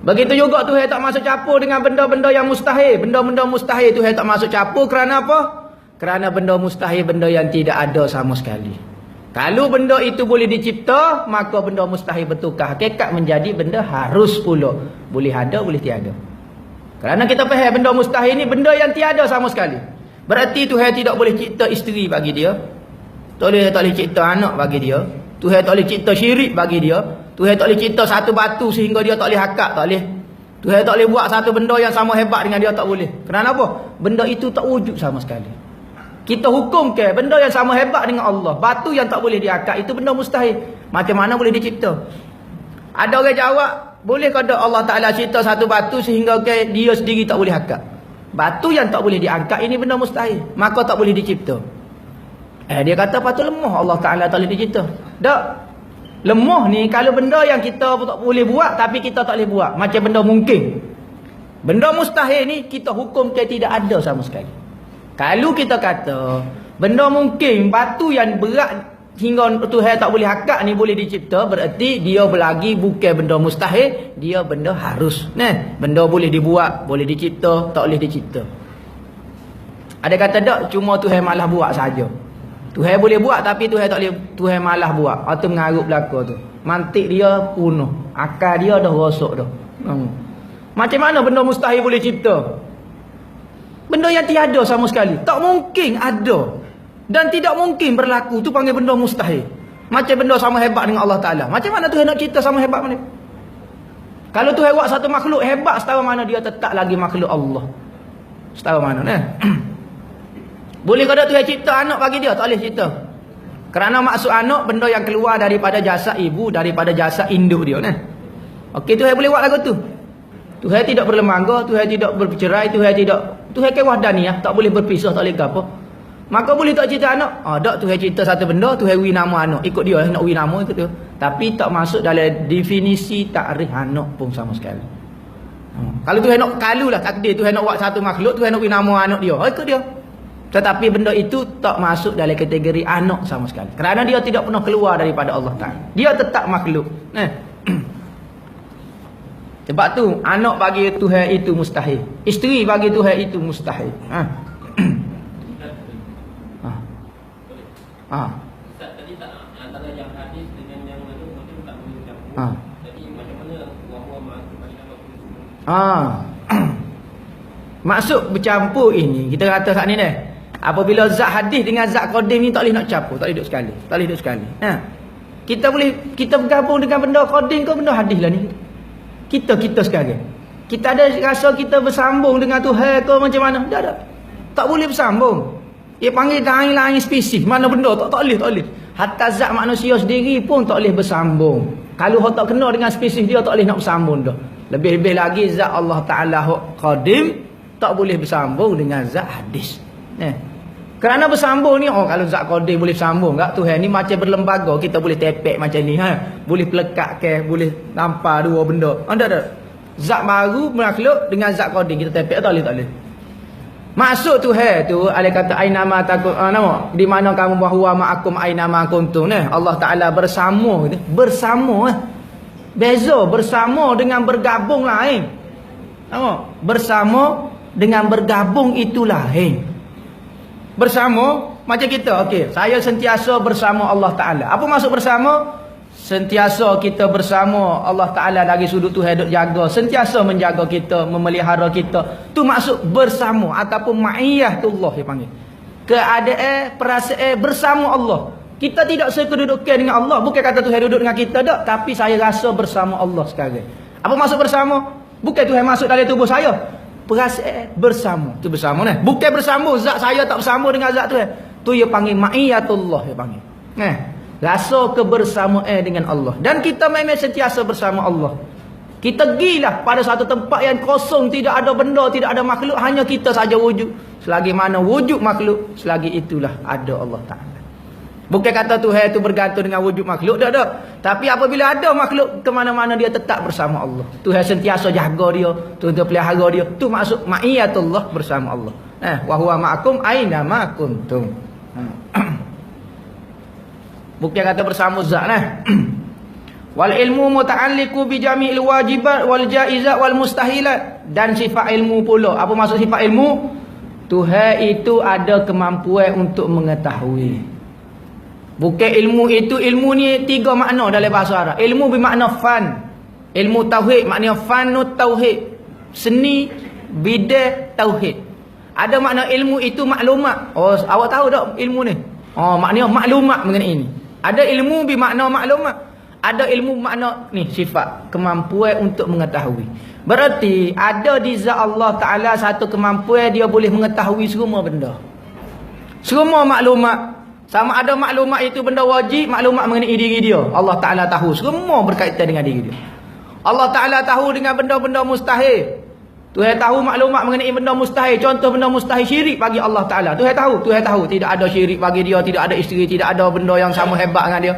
S1: Begitu juga Tuhan tak masuk campur dengan benda-benda yang mustahil. Benda-benda mustahil Tuhan tak masuk campur kerana apa? Kerana benda mustahil benda yang tidak ada sama sekali. Kalau benda itu boleh dicipta, maka benda mustahil bertukar hakikat menjadi benda harus pula. Boleh ada, boleh tiada. Kerana kita faham benda mustahil ni benda yang tiada sama sekali. Berarti Tuhan tidak boleh cipta isteri bagi dia. Tak boleh cipta anak bagi dia. Tuhan tak boleh cipta syirik bagi dia. Tuhan tak boleh cipta satu batu sehingga dia tak boleh hakak, tak boleh. Tuhan tak boleh buat satu benda yang sama hebat dengan dia, tak boleh. Kerana apa? Benda itu tak wujud sama sekali. Kita hukum ke benda yang sama hebat dengan Allah, batu yang tak boleh diangkat, itu benda mustahil. Macam mana boleh dicipta? Ada orang jawab, boleh kata Allah Ta'ala cipta satu batu sehingga ke dia sendiri tak boleh angkat? Batu yang tak boleh diangkat ini benda mustahil, maka tak boleh dicipta. Dia kata patut lemah Allah Ta'ala tak boleh dicipta. Tak. Lemah ni kalau benda yang kita tak boleh buat tapi kita tak boleh buat. Macam benda mungkin. Benda mustahil ni kita hukum ke tidak ada sama sekali. Kalau kita kata benda mungkin, batu yang berat hingga Tuhan tak boleh akak ni boleh dicipta, berarti dia berlagi bukan benda mustahil, dia benda harus. Nah, benda boleh dibuat, boleh dicipta, tak boleh dicipta. Ada kata tak, cuma Tuhan malah buat saja. Tuhan boleh buat tapi Tuhan tak boleh, Tuhan malah buat. Atau mengarut belaka tu. Mantik dia penuh, akal dia dah rosak dah. Macam mana benda mustahil boleh cipta? Benda yang tiada sama sekali, tak mungkin ada dan tidak mungkin berlaku, tu panggil benda mustahil. Macam benda sama hebat dengan Allah Ta'ala. Macam mana Tuhan nak cipta sama hebat mana? Kalau Tuhan buat satu makhluk hebat, setara mana dia tetap lagi makhluk Allah? Setara mana nah? Boleh kata Tuhan cipta anak bagi dia? Tak boleh cipta. Kerana maksud anak benda yang keluar daripada jasad ibu, daripada jasad induk dia nah. Okey, Tuhan boleh buat lagu tu. Tuhan tidak berlembaga, Tuhan tidak bercerai, Tuhan ke wahdaniyah, tak boleh berpisah, tak boleh apa. Maka boleh tak cipta anak? Tak, Tuhan cipta satu benda, Tuhan beri nama anak, ikut dia, nak beri nama ikut dia. Tapi tak masuk dalam definisi takrif anak pun sama sekali. Kalau Tuhan nak kalulah takdir, Tuhan nak buat satu makhluk, Tuhan nak beri nama anak dia, ikut dia. Tetapi benda itu tak masuk dalam kategori anak sama sekali. Kerana dia tidak pernah keluar daripada Allah Ta'ala. Dia tetap makhluk. Sebab tu anak bagi Tuhan itu mustahil. Isteri bagi Tuhan itu mustahil.
S2: Ustaz tadi tak antara yang hadis dengan yang lalu macam tak boleh campur. Jadi macam mana wa ma'akum aina
S1: Maksud bercampur ini kita kata saat ni apabila zat hadis dengan zat qadim ni tak boleh nak campur, tak boleh duduk sekali. Tak boleh duduk sekali. Kita bergabung dengan benda qadim ke benda hadis lah ni. Kita sekarang. Kita ada rasa kita bersambung dengan Tuhan ke macam mana? Tak. Tak boleh bersambung. Dia panggil lain-lain spesies. Mana benda tak boleh. Hatta zat manusia sendiri pun tak boleh bersambung. Kalau hok tak kena dengan spesies dia tak boleh nak bersambung dah. Lebih-lebih lagi zat Allah Ta'ala qadim tak boleh bersambung dengan zat hadis. Kerana bersambung ni, kalau zat qadim boleh bersambung tak? Tuhan ni macam berlembaga, kita boleh tepek macam ni. Boleh pelekat ke, boleh nampak dua benda. Tak. Zat baru makhluk dengan zat qadim kita tepek tak boleh. Maksud Tuhan tu ada kata ainama takun nama di mana kamu bahwa ma'akum ainama kuntum Allah Taala bersama gitu. Bersama beza bersama dengan bergabung lain. Bersama dengan bergabung itu lain. Bersama macam kita, okey, saya sentiasa bersama Allah Taala. Apa maksud bersama? Sentiasa kita bersama Allah Ta'ala dari sudut Tuhan duk jaga, sentiasa menjaga kita, memelihara kita. Tu maksud bersama ataupun ma'iyatullah dia panggil. Keadaan, perasaan bersama Allah. Kita tidak sekedudukan dengan Allah. Bukan kata Tuhan duduk dengan kita tak, tapi saya rasa bersama Allah sekarang. Apa maksud bersama? Bukan Tuhan masuk dalam tubuh saya. Perasaan bersama. Tu bersama ni. Bukan bersama zat saya tak bersama dengan zat Tuhan. Tu dia panggil ma'iyatullah dia panggil. Rasa kebersamaan dengan Allah. Dan kita memang sentiasa bersama Allah. Kita gilah pada satu tempat yang kosong, tidak ada benda, tidak ada makhluk, hanya kita saja wujud. Selagi mana wujud makhluk, selagi itulah ada Allah Ta'ala. Bukan kata Tuhan itu bergantung dengan wujud makhluk, tak. Tapi apabila ada makhluk, ke mana-mana dia tetap bersama Allah. Tuhan sentiasa jaga dia, Tuhan pelihara dia. Itu maksud ma'iyatullah bersama Allah. Wa huwa ma'akum aina ma kuntum. Bukan kata bersama zat Wal ilmu muta'alliqu bi jami'il wajibat wal jaizat wal mustahilat. Dan sifat ilmu pula. Apa maksud sifat ilmu? Tuhan itu ada kemampuan untuk mengetahui. Bukan ilmu itu, ilmu ni tiga makna dalam bahasa Arab. Ilmu bermakna fan. Ilmu tauhid maknanya fanut tauhid. Seni bidang tauhid. Ada makna ilmu itu maklumat. Awak tahu tak ilmu ni? Maknanya maklumat mengenai ini. Ada ilmu bermakna maklumat. Ada ilmu makna ni sifat, kemampuan untuk mengetahui. Berarti ada di zat Allah Ta'ala satu kemampuan dia boleh mengetahui semua benda. Semua maklumat. Sama ada maklumat itu benda wajib, maklumat mengenai diri dia. Allah Ta'ala tahu. Semua berkaitan dengan diri dia. Allah Ta'ala tahu dengan benda-benda mustahil. Tuhan tahu maklumat mengenai benda mustahil. Contoh benda mustahil syirik bagi Allah Ta'ala. Tuhan tahu. Tidak ada syirik bagi dia. Tidak ada isteri. Tidak ada benda yang sama hebat dengan dia.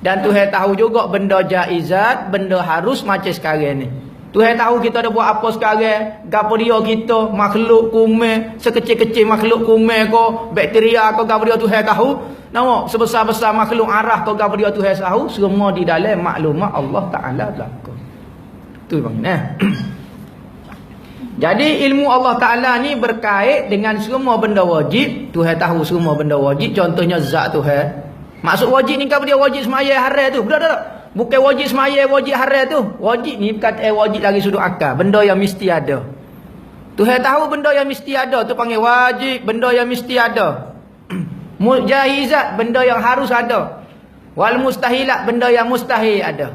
S1: Dan Tuhan tahu juga benda jaizat, benda harus macam sekarang ni. Tuhan tahu kita ada buat apa sekarang. Gapo dia kita, makhluk kumel, sekecil-kecil makhluk kumel ko, bakteria ko, gapo dia Tuhan tahu. Nampak sebesar-besar makhluk arah ko, gapo dia Tuhan tahu. Semua di dalam maklumat Allah Ta'ala belaka. Tu bang. Jadi ilmu Allah Ta'ala ni berkait dengan semua benda wajib. Tuhan tahu semua benda wajib. Contohnya zat Tuhan. Maksud wajib ni gapo dia wajib semaya haram tu. Betul tak? Bukan wajib semaya, wajib haram tu. Wajib ni bukan wajib lagi sudut akal. Benda yang mesti ada. Tuhan tahu benda yang mesti ada. Tu panggil wajib. Benda yang mesti ada. Mujahizat. Benda yang harus ada. Wal mustahilat. Benda yang mustahil ada.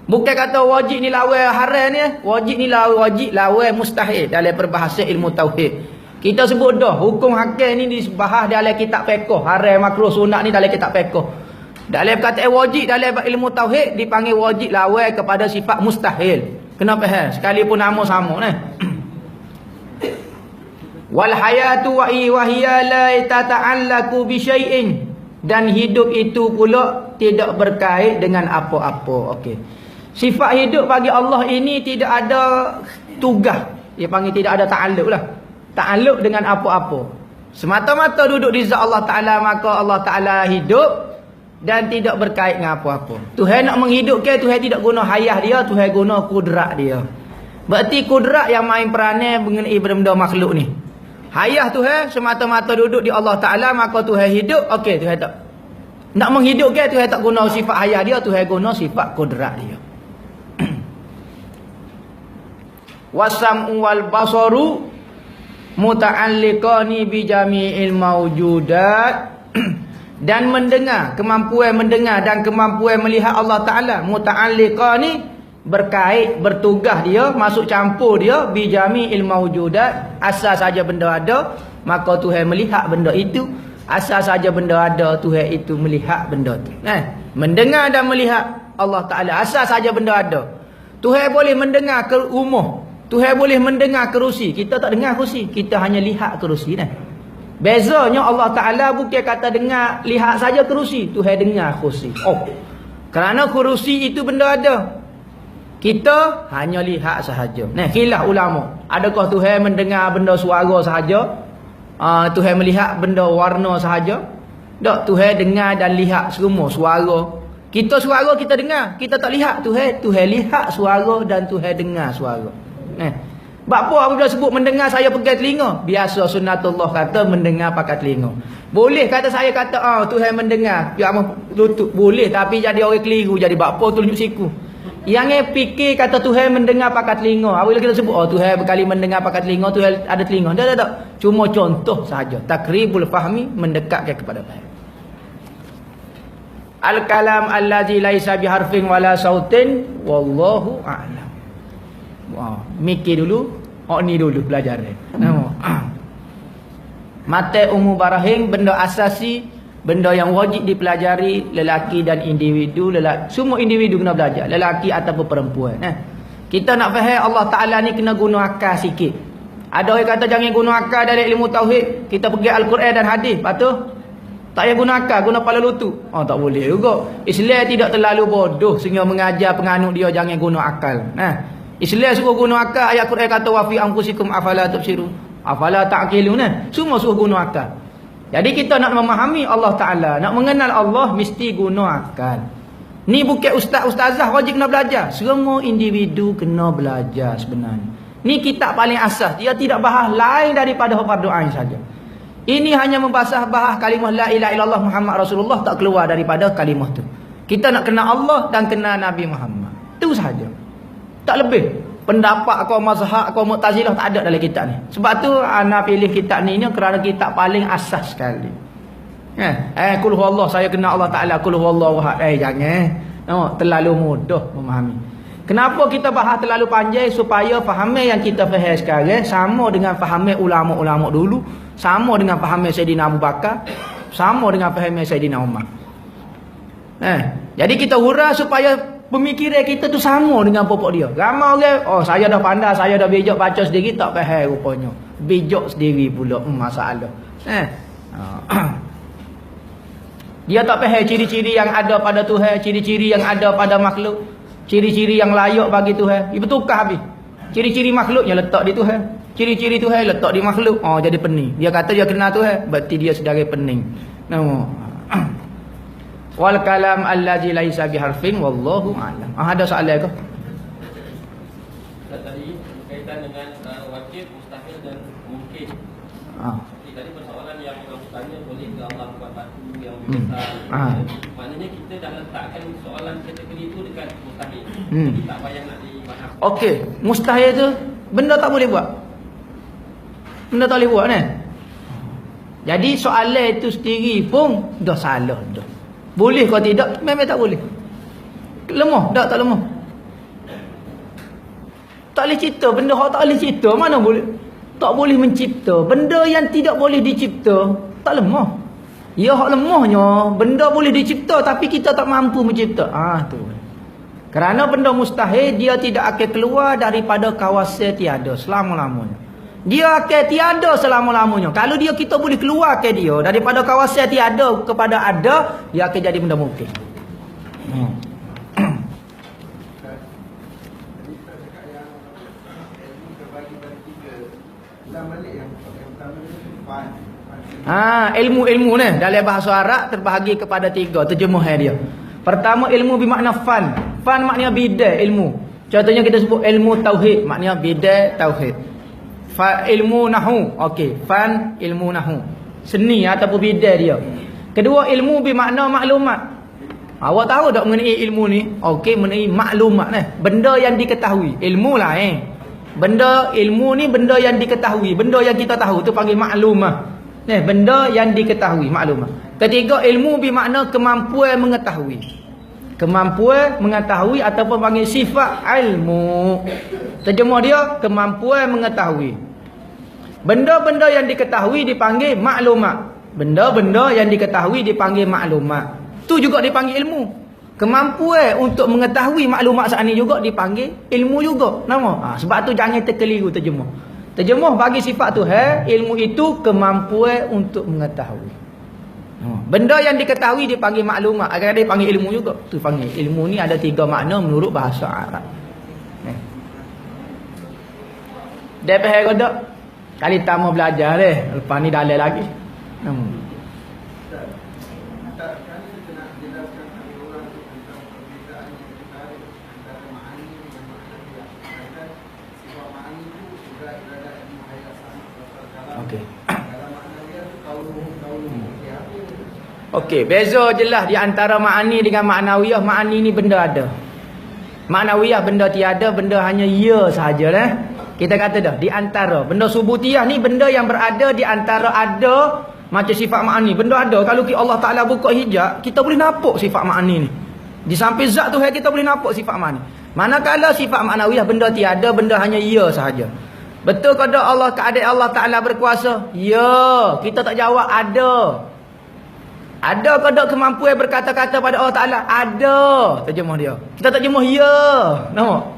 S1: Bukan kata wajib ni lawan haram ni. Wajib ni lawan mustahil. Dalam perbahasa ilmu tauhid. Kita sebut dah. Hukum hakim ni dibahas dalam kitab fiqh. Haram, makruh, sunat ni dalam kitab fiqh. Dalam perkataan wajib dalam ilmu tauhid dipanggil wajib lawan kepada sifat mustahil. Kenapa sekalipun nama sama nah. Wal hayatu wa hiya la tata'allaqu bi syai'in, dan hidup itu pula tidak berkait dengan apa-apa. Okey. Sifat hidup bagi Allah ini tidak ada tugas. Dia panggil tidak ada ta'alluq lah. Ta'alluq dengan apa-apa. Semata-mata duduk di zat Allah Ta'ala, maka Allah Ta'ala hidup dan tidak berkait dengan apa-apa. Tuhan nak menghidupkan, Tuhan tidak guna hayah dia, Tuhan guna kudrat dia. Berarti kudrat yang main peranan mengenai benda makhluk ni. Hayah Tuhan semata-mata duduk di Allah Ta'ala, maka Tuhan hidup. Okey, Tuhan tak nak menghidupkan, Tuhan tak guna sifat hayah dia, Tuhan guna sifat kudrat dia. Wasam'u wal basaru muta'alliqani bi jami'il mawjudat. Dan mendengar, kemampuan mendengar dan kemampuan melihat Allah Ta'ala, muta'alliqah ni berkait, bertugas dia, masuk campur dia bijami ilmu wujudat. Asal saja benda ada, maka Tuhan melihat benda itu. Asal saja benda ada, Tuhan itu melihat benda itu. Mendengar dan melihat Allah Ta'ala, asal saja benda ada. Tuhan boleh mendengar ke rumah, Tuhan boleh mendengar kerusi. Kita tak dengar kerusi, kita hanya lihat kerusi. Bezanya Allah Ta'ala bukan kata dengar, lihat saja kerusi. Tuhan dengar kerusi. Kerana kerusi itu benda ada, kita hanya lihat sahaja. Khilaf ulama. Adakah Tuhan mendengar benda suara sahaja? Tuhan melihat benda warna sahaja? Tak, Tuhan dengar dan lihat semua suara. Kita suara kita dengar, kita tak lihat. Tuhan lihat suara dan Tuhan dengar suara. Apa apabila sebut mendengar saya pegang telinga? Biasa sunnatullah kata mendengar pakai telinga. Boleh kata saya kata Tuhan mendengar ya lutut, boleh, tapi jadi orang keliru, jadi bakpo tunjuk siku. Yang fikir kata Tuhan mendengar pakai telinga. Apabila kita sebut Tuhan berkali mendengar pakai telinga, Tuhan ada telinga. Tak. Cuma contoh saja. Takribul fahmi, mendekatkan kepada faham. Al-kalam allazi laisa biharfin wala sautin wallahu a'lam. Mikir dulu, ni dulu pelajaran. Mata umum barahing, benda asasi, benda yang wajib dipelajari lelaki dan individu. Semua individu kena belajar, lelaki ataupun perempuan. Kita nak faham Allah Ta'ala ni kena guna akal sikit. Ada orang kata jangan guna akal dalam ilmu tauhid. Kita pergi Al-Quran dan hadis, patut tak payah guna akal, guna kepala lutut. Tak boleh juga. Islam tidak terlalu bodoh sehingga mengajar penganut dia jangan guna akal. Islam suruh guna akal. Ayat Quran kata wa fi anfusikum afala tubsirun, afala ta'qilun. Semua suruh guna akal. Jadi kita nak memahami Allah Ta'ala, nak mengenal Allah, mesti guna akal. Ni bukan ustaz-ustazah wajib kena belajar. Semua individu kena belajar sebenarnya. Ni kitab paling asas. Dia tidak bahas lain daripada fardu ain saja. Ini hanya membahas kalimah la ilaha illallah Muhammad Rasulullah, tak keluar daripada kalimah tu. Kita nak kenal Allah dan kenal Nabi Muhammad. Itu sahaja. Tak lebih. Pendapat kau mazhab kau Mu'tazilah tak ada dalam kitab ni. Sebab tu ana pilih kitab ni kerana kitab paling asas sekali. Qul huwallah, saya kenal Allah Ta'ala, qul huwallahu ahad. Jangan. Terlalu mudah memahami. Kenapa kita bahas terlalu panjang? Supaya fahami yang kita faham sekarang sama dengan fahami ulama-ulama dulu, sama dengan fahami Sayyidina Abu Bakar, sama dengan fahami Sayyidina Umar. Jadi kita hurah supaya pemikiran kita tu sama dengan pokok dia. Ramai orang, saya dah pandai, saya dah bijak baca sendiri, tak faham rupanya. Bijak sendiri pula masalah. Dia tak faham ciri-ciri yang ada pada Tuhan, ciri-ciri yang ada pada makhluk, ciri-ciri yang layak bagi Tuhan. Dia bertukar habis. Ciri-ciri makhluknya letak di Tuhan. Ciri-ciri Tuhan letak di makhluk. Oh, jadi pening. Dia kata dia kenal Tuhan, berarti dia sebagai pening. Nama. Wal kalam allazi laisa biharfin wallahu a'lam. Ada soalan ke?
S2: Tadi berkaitan dengan wajib, mustahil dan mungkin. Tadi persoalan yang bertanya boleh ke Allah buat batu yang besar. Maknanya kita dah letakkan soalan kategori itu dekat mustahil. Jadi tak payah nak dibahas.
S1: Okey, mustahil tu benda tak boleh buat. Benda tak boleh buat ni. Jadi soalan itu sendiri pun dah salah dah. Boleh kau tidak? Memang tak boleh. Lemah, tak lemah. Tak boleh cipta benda hak tak boleh cipta, mana boleh? Tak boleh mencipta benda yang tidak boleh dicipta, tak lemah. Ya hak lemahnya benda boleh dicipta tapi kita tak mampu mencipta. Tu. Kerana benda mustahil dia tidak akan keluar daripada kawasan tiada selama-lamanya. Dia akan tiada selama-lamanya. Kalau kita boleh keluar ke dia daripada kawasan tiada kepada ada, dia akan jadi benda mungkin. Ilmu-ilmu ni dalam bahasa Arab terbahagi kepada 3 terjemahan dia. Pertama, ilmu bermakna fan. Fan maknanya bidai ilmu. Contohnya kita sebut ilmu tauhid, maknanya bidai tauhid. Ilmu nahu, okey, fan ilmu nahu, seni ataupun bidai dia. Kedua, ilmu bermakna maklumat. Awak tahu tak mengenai ilmu ni? Okey, mengenai maklumat ni, benda yang diketahui. Ilmu lah benda ilmu ni benda yang diketahui, benda yang kita tahu tu panggil maklumah. Benda yang diketahui, maklumah. Ketiga, ilmu bermakna kemampuan mengetahui. Kemampuan mengetahui ataupun panggil sifat ilmu. Terjemah dia kemampuan mengetahui. Benda-benda yang diketahui dipanggil maklumat. Benda-benda yang diketahui dipanggil maklumat. Tu juga dipanggil ilmu. Kemampuan untuk mengetahui maklumat saat ni juga dipanggil ilmu juga. Nama. Sebab tu jangan terkeliru terjemah. Terjemah bagi sifat tu, ilmu itu kemampuan untuk mengetahui. Benda yang diketahui dipanggil maklumat. Agar dia panggil ilmu juga. Tu panggil ilmu ni ada 3 makna menurut bahasa Arab. Dia faham ke tak? Kali tamu belajar deh. Lepas ni dalil lagi. Okey. Okey, beza jelas di antara ma'ani dengan ma'nawiyah. Ma'ani ni benda ada. Ma'nawiyah benda tiada, benda hanya ya sahaja dah. Kita kata dah di antara benda subutiyah ni benda yang berada di antara ada macam sifat ma'ani. Benda ada. Kalau Allah Taala buka hijab, kita boleh nampak sifat ma'ani ni. Di samping zat tu kita boleh nampak sifat ma'ani. Manakala sifat ma'nawiyah benda tiada, benda hanya ya sahaja. Betul ke tak Allah keadaan Allah Taala berkuasa? Ya, kita tak jawab ada. Ada ke tak kemampuan berkata-kata pada Allah Taala? Ada. Terjemah dia. Kita tak terjemah ya. Nampak?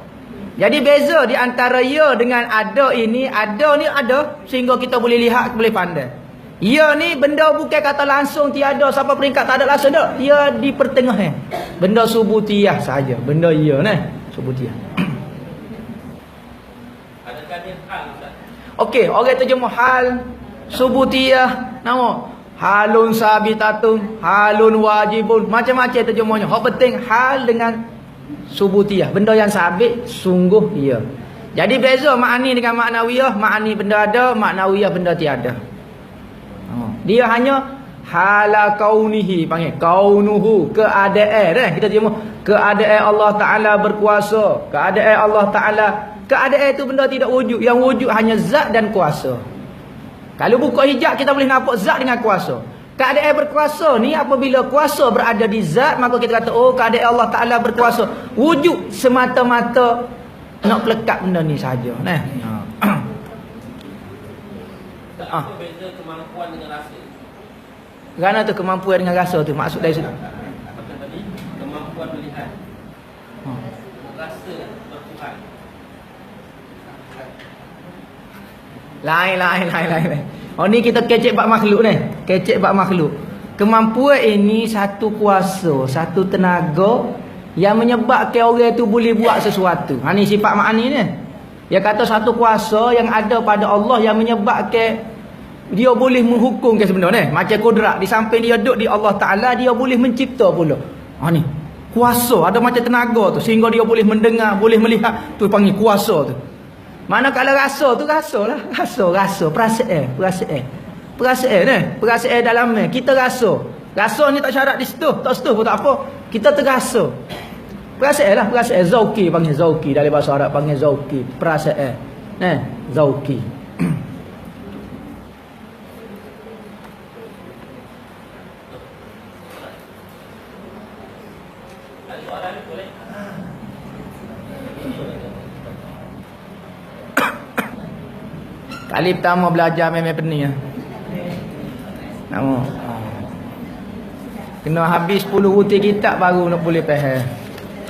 S1: Jadi beza di antara ya dengan ada ini, ada ni ada sehingga kita boleh lihat, boleh pandai. Ya ni benda bukan kata langsung tiada sampai peringkat tak ada langsung tak. Ya di pertengahan. Benda subutiyah saja. Benda ya ni, subutiyah.
S2: Adakah dia hal Ustaz?
S1: Okey, orang terjemah hal subutiyah, nama halun sabitatun, halun wajibun, macam-macam terjemahnya. Hak penting hal dengan subutiyah, benda yang sabit sungguh ya. Jadi beza ma'ani dengan ma'nawiyah. Ma'ani benda ada, ma'nawiyah benda tiada. Dia hanya hala kaunihi, panggil kaunuhu, keadaan kita terjemah keadaan Allah Taala berkuasa, keadaan Allah Taala. Keadaan itu benda tidak wujud, yang wujud hanya zat dan kuasa. Kalau buka hijab kita boleh nampak zat dengan kuasa. Keadaan berkuasa ni apabila kuasa berada di zat, maka kita kata oh keadaan Allah Taala berkuasa. Wujud semata-mata nak pelekat benda ni saja.
S2: Apa beza kemampuan dengan rasa?
S1: Kerana tu kemampuan dengan rasa tu maksud dari situ.
S2: Macam tadi kemampuan melihat. Rasa bertuhan.
S1: Lain. Oh ni kita kecek bab makhluk ni. Kecek bab makhluk. Kemampuan ini satu kuasa, satu tenaga yang menyebabkan orang tu boleh buat sesuatu. Ni sifat ma'ani ni. Dia kata satu kuasa yang ada pada Allah yang menyebabkan dia boleh menghukum ke sebenarnya. Macam kudrat. Di samping dia duduk di Allah Ta'ala, dia boleh mencipta pula. Ni. Kuasa. Ada macam tenaga tu. Sehingga dia boleh mendengar, boleh melihat. Tu panggil kuasa tu. Mana kalau rasa tu rasa lah. Rasa. Perasaan dalam ni. Kita rasa. Rasa ni tak syarat di situ. Tak situ pun tak apa. Kita terasa. Perasaan lah. Perasaan. Zauki panggil zauki. Dari bahasa Arab panggil zauki. Perasaan. Zauki. Kali pertama belajar memang pening lah. Nama. Kena habis 10 butir kitab baru nak boleh faham.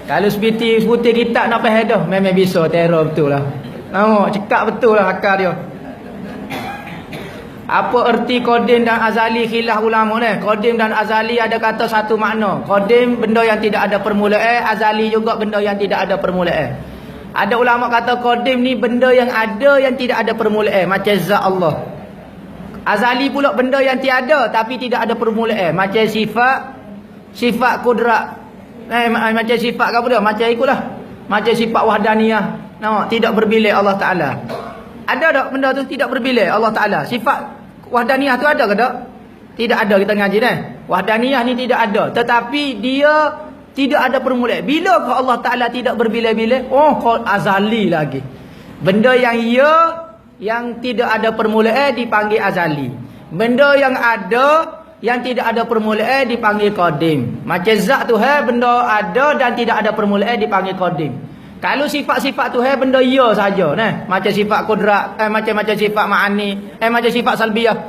S1: Kalau sebutir kitab nak faham dah, memang bisa terror betul lah. Nama, cekak betul lah akal dia. Apa erti qadim dan azali khilaf ulama ni? Qadim dan azali ada kata satu makna. Qadim benda yang tidak ada permulaan, azali juga benda yang tidak ada permulaan. Ada ulama kata qadim ni benda yang ada yang tidak ada permulaan, macam zat Allah. Azali pula benda yang tiada tapi tidak ada permulaan, macam sifat kudrat. Macam sifat apa dia? Macam ikutlah. Macam sifat wahdaniyah. Nampak tidak berbilik Allah Taala. Ada tak benda tu tidak berbilik Allah Taala? Sifat wahdaniyah tu ada ke tak? Tidak ada, kita ngaji dah. Wahdaniyah ni tidak ada, tetapi dia tidak ada permulaan. Bila ke Allah Ta'ala tidak berbilik-bilik? Azali lagi. Benda yang tidak ada permulaan dipanggil azali. Benda yang ada yang tidak ada permulaan dipanggil qadim. Macam zat Tuhan, benda ada dan tidak ada permulaan dipanggil qadim. Kalau sifat-sifat Tuhan benda ya saja, macam sifat kudrat, macam sifat ma'ani, macam sifat salbiyah.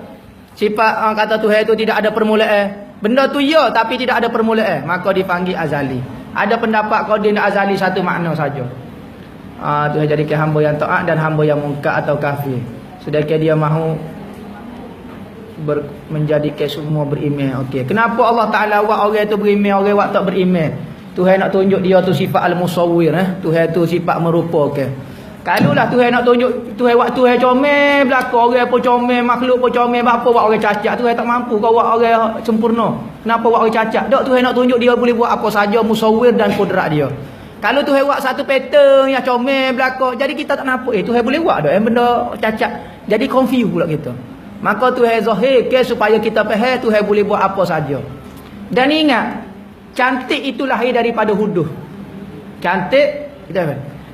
S1: Sifat kata Tuhan itu tidak ada permulaan. Benda tu ya tapi tidak ada permulaan, maka dipanggil azali. Ada pendapat qadim dan azali satu makna saja. Tuhan jadikan hamba yang taat dan hamba yang mungkar atau kafir. Sedangkan dia mahu menjadikan semua beriman. Okey. Kenapa Allah Taala buat orang tu beriman, orang buat tak beriman? Tuhan nak tunjuk dia tu sifat al-musawwir, Tuhan tu sifat merupakan. Kalau lah Tuhan nak tunjuk, Tuhan buat Tuhan comel belaka, orang pun comel, makhluk pun comel, apa buat orang cacat? Tuhan tak mampu kau buat orang sempurna. Kenapa buat orang cacat? Tak, Tuhan nak tunjuk dia boleh buat apa saja, musawwir dan kudrat dia. Kalau Tuhan buat satu pattern yang comel belaka, jadi kita tak nampak Tuhan boleh buat dak benda cacat. Jadi confuse pula kita. Maka Tuhan zahirkan supaya kita faham Tuhan boleh buat apa saja. Dan ingat, cantik itu lahir daripada huduh. Cantik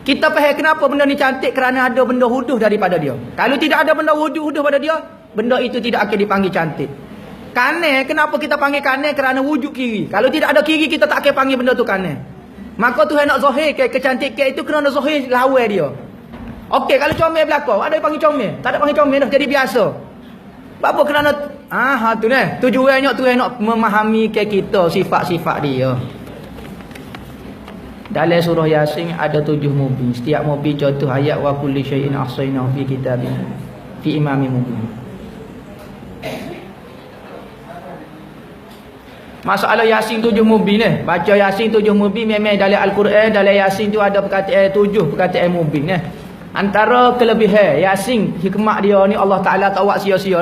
S1: kita faham kenapa benda ni cantik, kerana ada benda huduh daripada dia. Kalau tidak ada benda huduh pada dia, benda itu tidak akan dipanggil cantik. Kanan, kenapa kita panggil kanan? Kerana wujud kiri. Kalau tidak ada kiri, kita tak akan panggil benda tu kanan. Maka Tuhan nak zahirkan kecantikan itu kerana zahir lawan dia. Okey, kalau comel belaka, ada yang panggil comel. Tak ada panggil comel dah, jadi biasa. Apa kerana tu tujuannya Tuhan nak memahami ke kita sifat-sifat dia. Dalam surah Yasin ada 7 mubin. Setiap mubin contoh ayat wa kulli syai'in ahsaynahu fi kitabin fi imamin mubin. Masalah Yasin 7 mubin baca Yasin 7 mubin memang dalam Al-Quran, dalam Yasin tu ada perkataan 7 perkataan mubin Antara kelebihan Yasin, hikmat dia ni Allah Taala tak buat sia-sia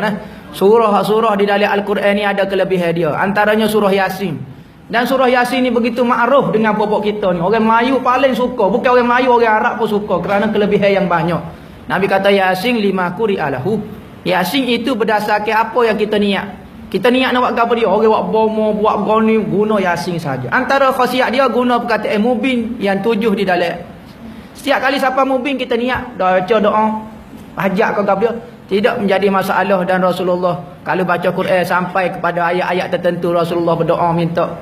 S1: Surah-surah di dalam Al-Quran ni ada kelebihan dia. Antaranya surah Yasin. Dan surah Yasin ni begitu ma'ruf dengan pokok kita ni. Orang Melayu paling suka. Bukan orang Melayu, orang Arab pun suka. Kerana kelebihan yang banyak. Nabi kata Yasin lima quri'alahu. Yasin itu berdasarkan apa yang kita niat. Kita niat nak buat apa dia. Orang buat bomo, buat goni, guna Yasin saja. Antara khasiat dia guna perkataan mubin yang 7 di dalam. Setiap kali siapa mubin kita niat. Baca doa. Hajat kau apa dia. Tidak menjadi masalah. Dan Rasulullah kalau baca Quran sampai kepada ayat-ayat tertentu Rasulullah berdoa minta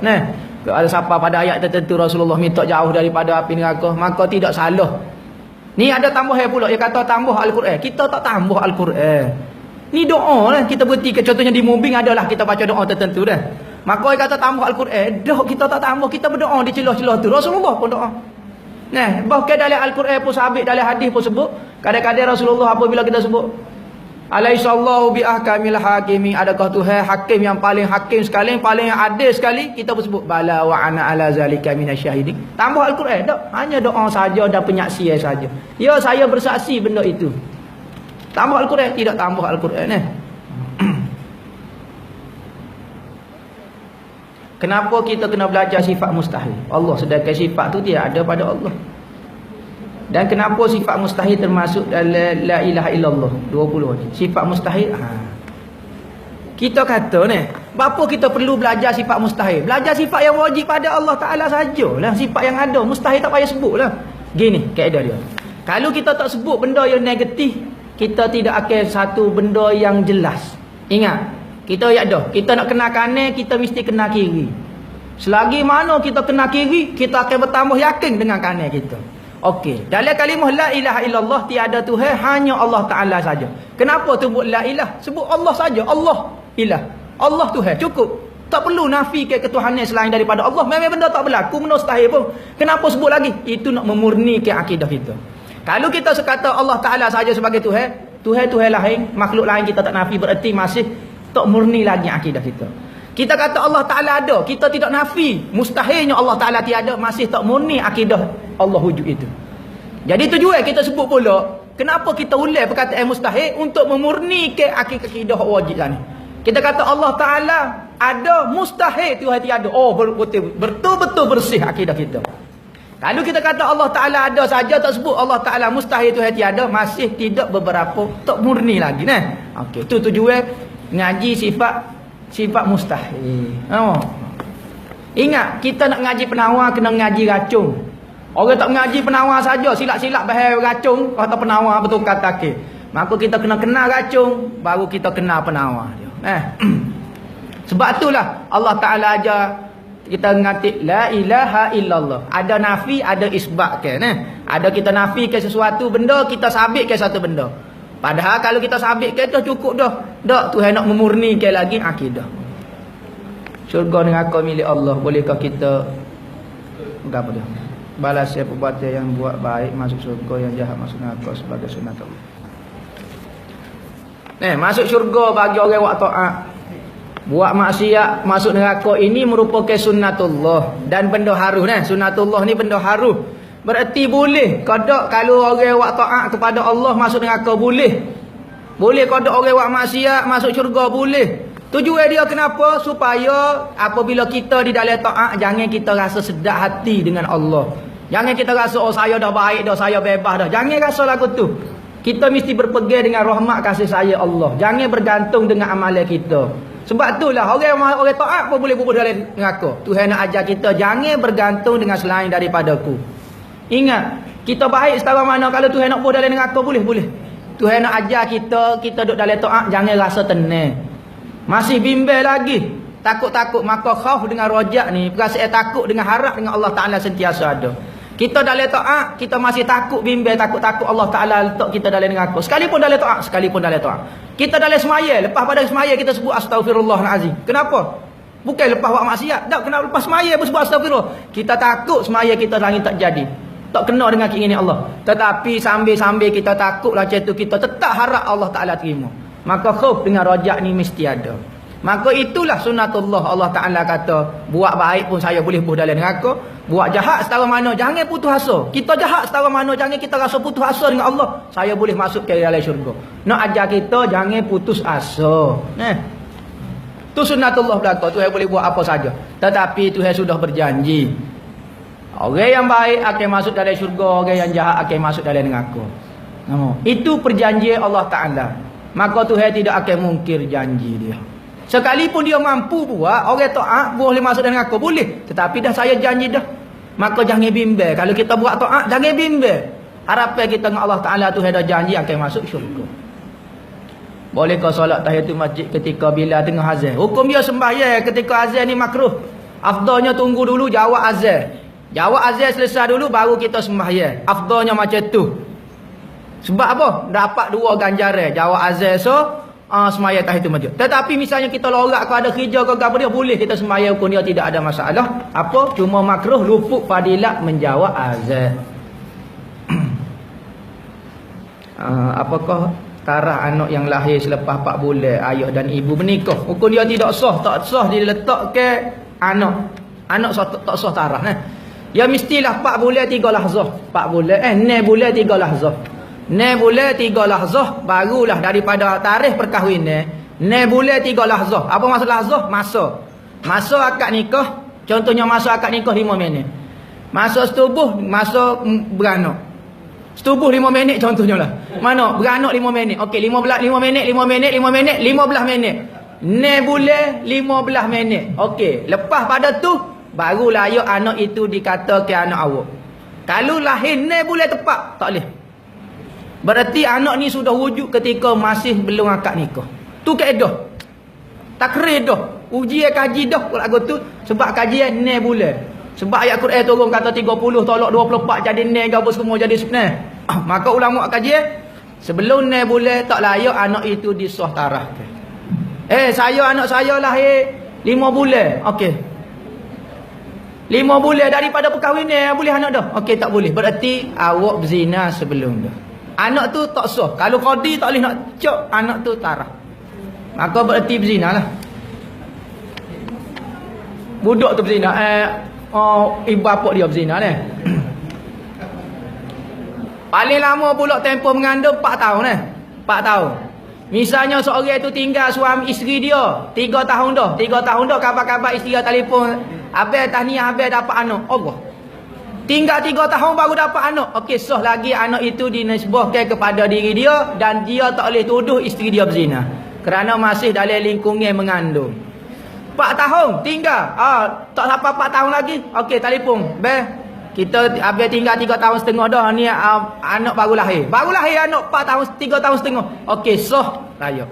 S1: kalau siapa pada ayat tertentu Rasulullah minta jauh daripada api neraka, maka tidak salah. Ni ada tambahan pula, dia kata tambah Al-Quran. Kita tak tambah Al-Quran. Ni doa lah kita berhenti. Contohnya di mubing adalah kita baca doa tertentu dah. Maka dia kata tambah Al-Quran. Dah kita tak tambah, kita berdoa di celah-celah tu. Rasulullah pun doa. Bahkan dalam Al-Quran pun sabit, dalam hadis pun sebut. Kadang-kadang Rasulullah apabila kita sebut Alaihissallahu bi ahkamil hakimin. Adakah Tuhan hakim yang paling hakim sekali, paling adil sekali? Kita pun sebut bala wa ana ala zalika minasyahidin. Tambah Al-Quran tak? Hanya doa saja dan penyaksian saja. Ya, saya bersaksi benda itu. Tambah Al-Quran? Tidak tambah Al-Quran. Kenapa kita kena belajar sifat mustahil? Allah, sedangkan sifat tu tidak ada pada Allah. Dan kenapa sifat mustahil termasuk dalam la ilaha illallah 20 sifat mustahil? Kita kata ni, apa kita perlu belajar sifat mustahil? Belajar sifat yang wajib pada Allah Ta'ala sajalah. Sifat yang ada, mustahil tak payah sebutlah. Gini kaedah dia. Kalau kita tak sebut benda yang negatif, kita tidak akan satu benda yang jelas. Ingat, kita ada, kita nak kena kanan, kita mesti kena kiri. Selagi mana kita kena kiri, kita akan bertambah yakin dengan kanan kita. Okey, dalam kalimah la ilaha illallah, tiada Tuhan, hanya Allah Ta'ala saja. Kenapa sebut la ilah? Sebut Allah saja. Allah ilah, Allah Tuhan, cukup. Tak perlu nafi ke ketuhanan selain daripada Allah. Memang benda tak berlaku, benda mustahil pun. Kenapa sebut lagi? Itu nak memurnikan akidah kita. Kalau kita sekata Allah Ta'ala saja sebagai Tuhan, Tuhan lain, makhluk lain kita tak nafi, berarti masih tak murni lagi akidah kita. Kita kata Allah Ta'ala ada, kita tidak nafi, mustahilnya Allah Ta'ala tiada, masih tak murni akidah Allah wujud itu. Jadi tujuan kita sebut pula, kenapa kita ulang perkataan mustahil? Untuk memurnikan akidah wajib ni. Kita kata Allah Ta'ala ada, mustahil Tuhan tiada. Oh, betul-betul bersih akidah kita. Kalau kita kata Allah Ta'ala ada saja, tak sebut Allah Ta'ala mustahil Tuhan tiada, masih tidak beberapa, tak murni lagi. Okey, itu tujuan ngaji sifat mustahil. Ingat, kita nak ngaji penawar kena ngaji racun. Orang tak ngaji penawar saja, silap-silap bahaya racun, kata penawar betul kata ke. Maka kita kena kenal racun, baru kita kenal penawar dia. Sebab itulah Allah Ta'ala ajar kita ngati la ilaha illallah. Ada nafi, ada isbat ke. Ada kita nafi ke sesuatu benda, kita sabit ke satu benda. Padahal kalau kita sabit ke dah cukup dah. Tak, Tuhan nak memurnikan lagi akidah. Syurga neraka milik Allah. Bolehkah kita apa dia? Balas siapa perbuatan yang buat baik masuk syurga, yang jahat masuk neraka sebagai sunat Allah. Masuk syurga bagi orang buat taat. Buat maksiat masuk neraka ini merupakan sunnatullah dan benda haruh. Sunnatullah ni benda haruh. Berarti boleh kodok kalau orang buat taat kepada Allah masuk neraka boleh. Boleh kodok orang buat maksiat masuk syurga boleh. Tujuan dia kenapa? Supaya apabila kita di dalam taat, jangan kita rasa sedap hati dengan Allah. Jangan kita rasa oh saya dah baik dah, saya bebas dah. Jangan rasa lagu tu. Kita mesti berpegang dengan rahmat kasih sayang Allah. Jangan bergantung dengan amalan kita. Sebab itulah orang taat pun boleh bubur dalam neraka. Tuhan nak ajar kita jangan bergantung dengan selain daripadaku. Ingat, kita baik setara mana kalau Tuhan nak bubur dalam neraka boleh. Tuhan nak ajar kita duduk dalam taat jangan rasa tenang. Masih bimbang lagi, takut-takut, maka khauf dengan rojak ni, perasaan takut dengan harap dengan Allah Ta'ala sentiasa ada. Kita dalam taat, kita masih takut bimbang, takut-takut Allah Ta'ala letak kita dalam neraka. Sekalipun dalam taat. Kita dalam semaya, lepas pada semaya kita sebut astaghfirullahalazim. Kenapa? Bukan lepas buat maksiat. Tak, kenapa lepas semaya pun sebut astaghfirullah. Kita takut semaya kita langit tak jadi. Tak kena dengan keinginan Allah. Tetapi sambil-sambil kita takutlah macam tu, kita tetap harap Allah Ta'ala terima. Maka khauf dengan rojak ni mesti ada. Maka itulah sunnatullah. Allah Ta'ala kata, buat baik pun saya boleh buh dalam neraka. Buat jahat setara mana, jangan putus asa. Kita jahat setara mana, jangan kita rasa putus asa dengan Allah. Saya boleh masuk ke dalam syurga. Nak ajar kita, jangan putus asa. Itu sunnatullah belaka. Tuhan boleh buat apa saja. Tetapi Tuhan sudah berjanji, orang yang baik akan masuk dalam syurga, orang yang jahat akan masuk dalam neraka. Itu perjanjian Allah Ta'ala. Maka Tuhan tidak akan mungkir janji dia. Sekalipun dia mampu buat, orang taat boleh masuk dalam neraka, boleh. Tetapi dah saya janji dah. Maka jangan bimbang. Kalau kita buat taat, jangan bimbang. Harapan kita dengan Allah Ta'ala, Tuhan dah janji akan masuk syurga. Bolehkah solat tahiyatul masjid ketika bila tengah azan? Hukum dia sembahyang ketika azan ni makruh. Afdalnya tunggu dulu jawab azan. Jawab azan selesai dulu baru kita sembahyang. Afdalnya macam tu. Sebab apa? Dapat dua ganjaran. Jawab azan sembahyang tahiyatul masjid. Tetapi misalnya kita lorak ke ada kerja ke apa dia, boleh kita sembahyang pun dia tidak ada masalah. Apa? Cuma makruh luput fadilat menjawab azan. Apakah tarah anak yang lahir selepas 4 bulan ayah dan ibu menikah. Hukum dia tidak sah, tak sah dia letak ke anak. Anak sah, tak sah tarah nah. Ya mestilah 4 bulan 3 lahzah. 4 bulan 6 bulan 3 lahzah. 6 bulan 3 lahzah barulah daripada tarikh perkahwinan. 6 bulan 3 lahzah. Apa maksud lahzah? Masa akad nikah, contohnya masa akad nikah 5 minit. Masa setubuh, masa beranak. Setubuh 5 minit contohnya lah. Mana? Beranak 5 minit. Okey, 5 minit, 5 minit, 5 minit, 15 minit. 6 bulan 15 minit. Okey, lepas pada tu barulah ayah anak itu dikatakan anak awak. Kalau lahir 6 bulan tepat, tak boleh. Berarti anak ni sudah wujud ketika masih belum akad nikah. Tu kaedah. Takrir dah. Ujian kaji dah lagu tu sebab kajian 6 bulan. Sebab ayat Quran turun kata 30 tolak 24 jadi 6 ke apa semua jadi sebenarnya. Maka ulama kajian sebelum 6 bulan tak layak anak itu disah tarah. Anak saya lahir 5 bulan. Okey. 5 bulan daripada perkahwinan boleh anak dah. Okey, tak boleh. Berarti awak berzina sebelum dah. Anak tu tak sah. Kalau qadi tak boleh nak cok anak tu tarah. Maka berarti berzina lah. Budak tu berzina. Ibu bapa dia berzina ni. Paling lama pula tempoh mengandung 4 tahun 4 tahun. Misalnya seorang itu tinggal suami isteri dia 3 tahun dah. 3 tahun dah kabar-kabar isteri dia telefon, abang tahniah abang dapat anak. Allah. Tinggal 3 tahun baru dapat anak. Okey, sah lagi anak itu dinisbahkan kepada diri dia dan dia tak boleh tuduh isteri dia berzina kerana masih dalam lingkungan mengandung. 4 tahun tinggal. Tak sampai 4 tahun lagi. Okey, telefon. Kita habis tinggal 3 tahun setengah dah ni anak baru lahir. Baru lahir anak 4 tahun 3 tahun setengah. Okey, sah layak.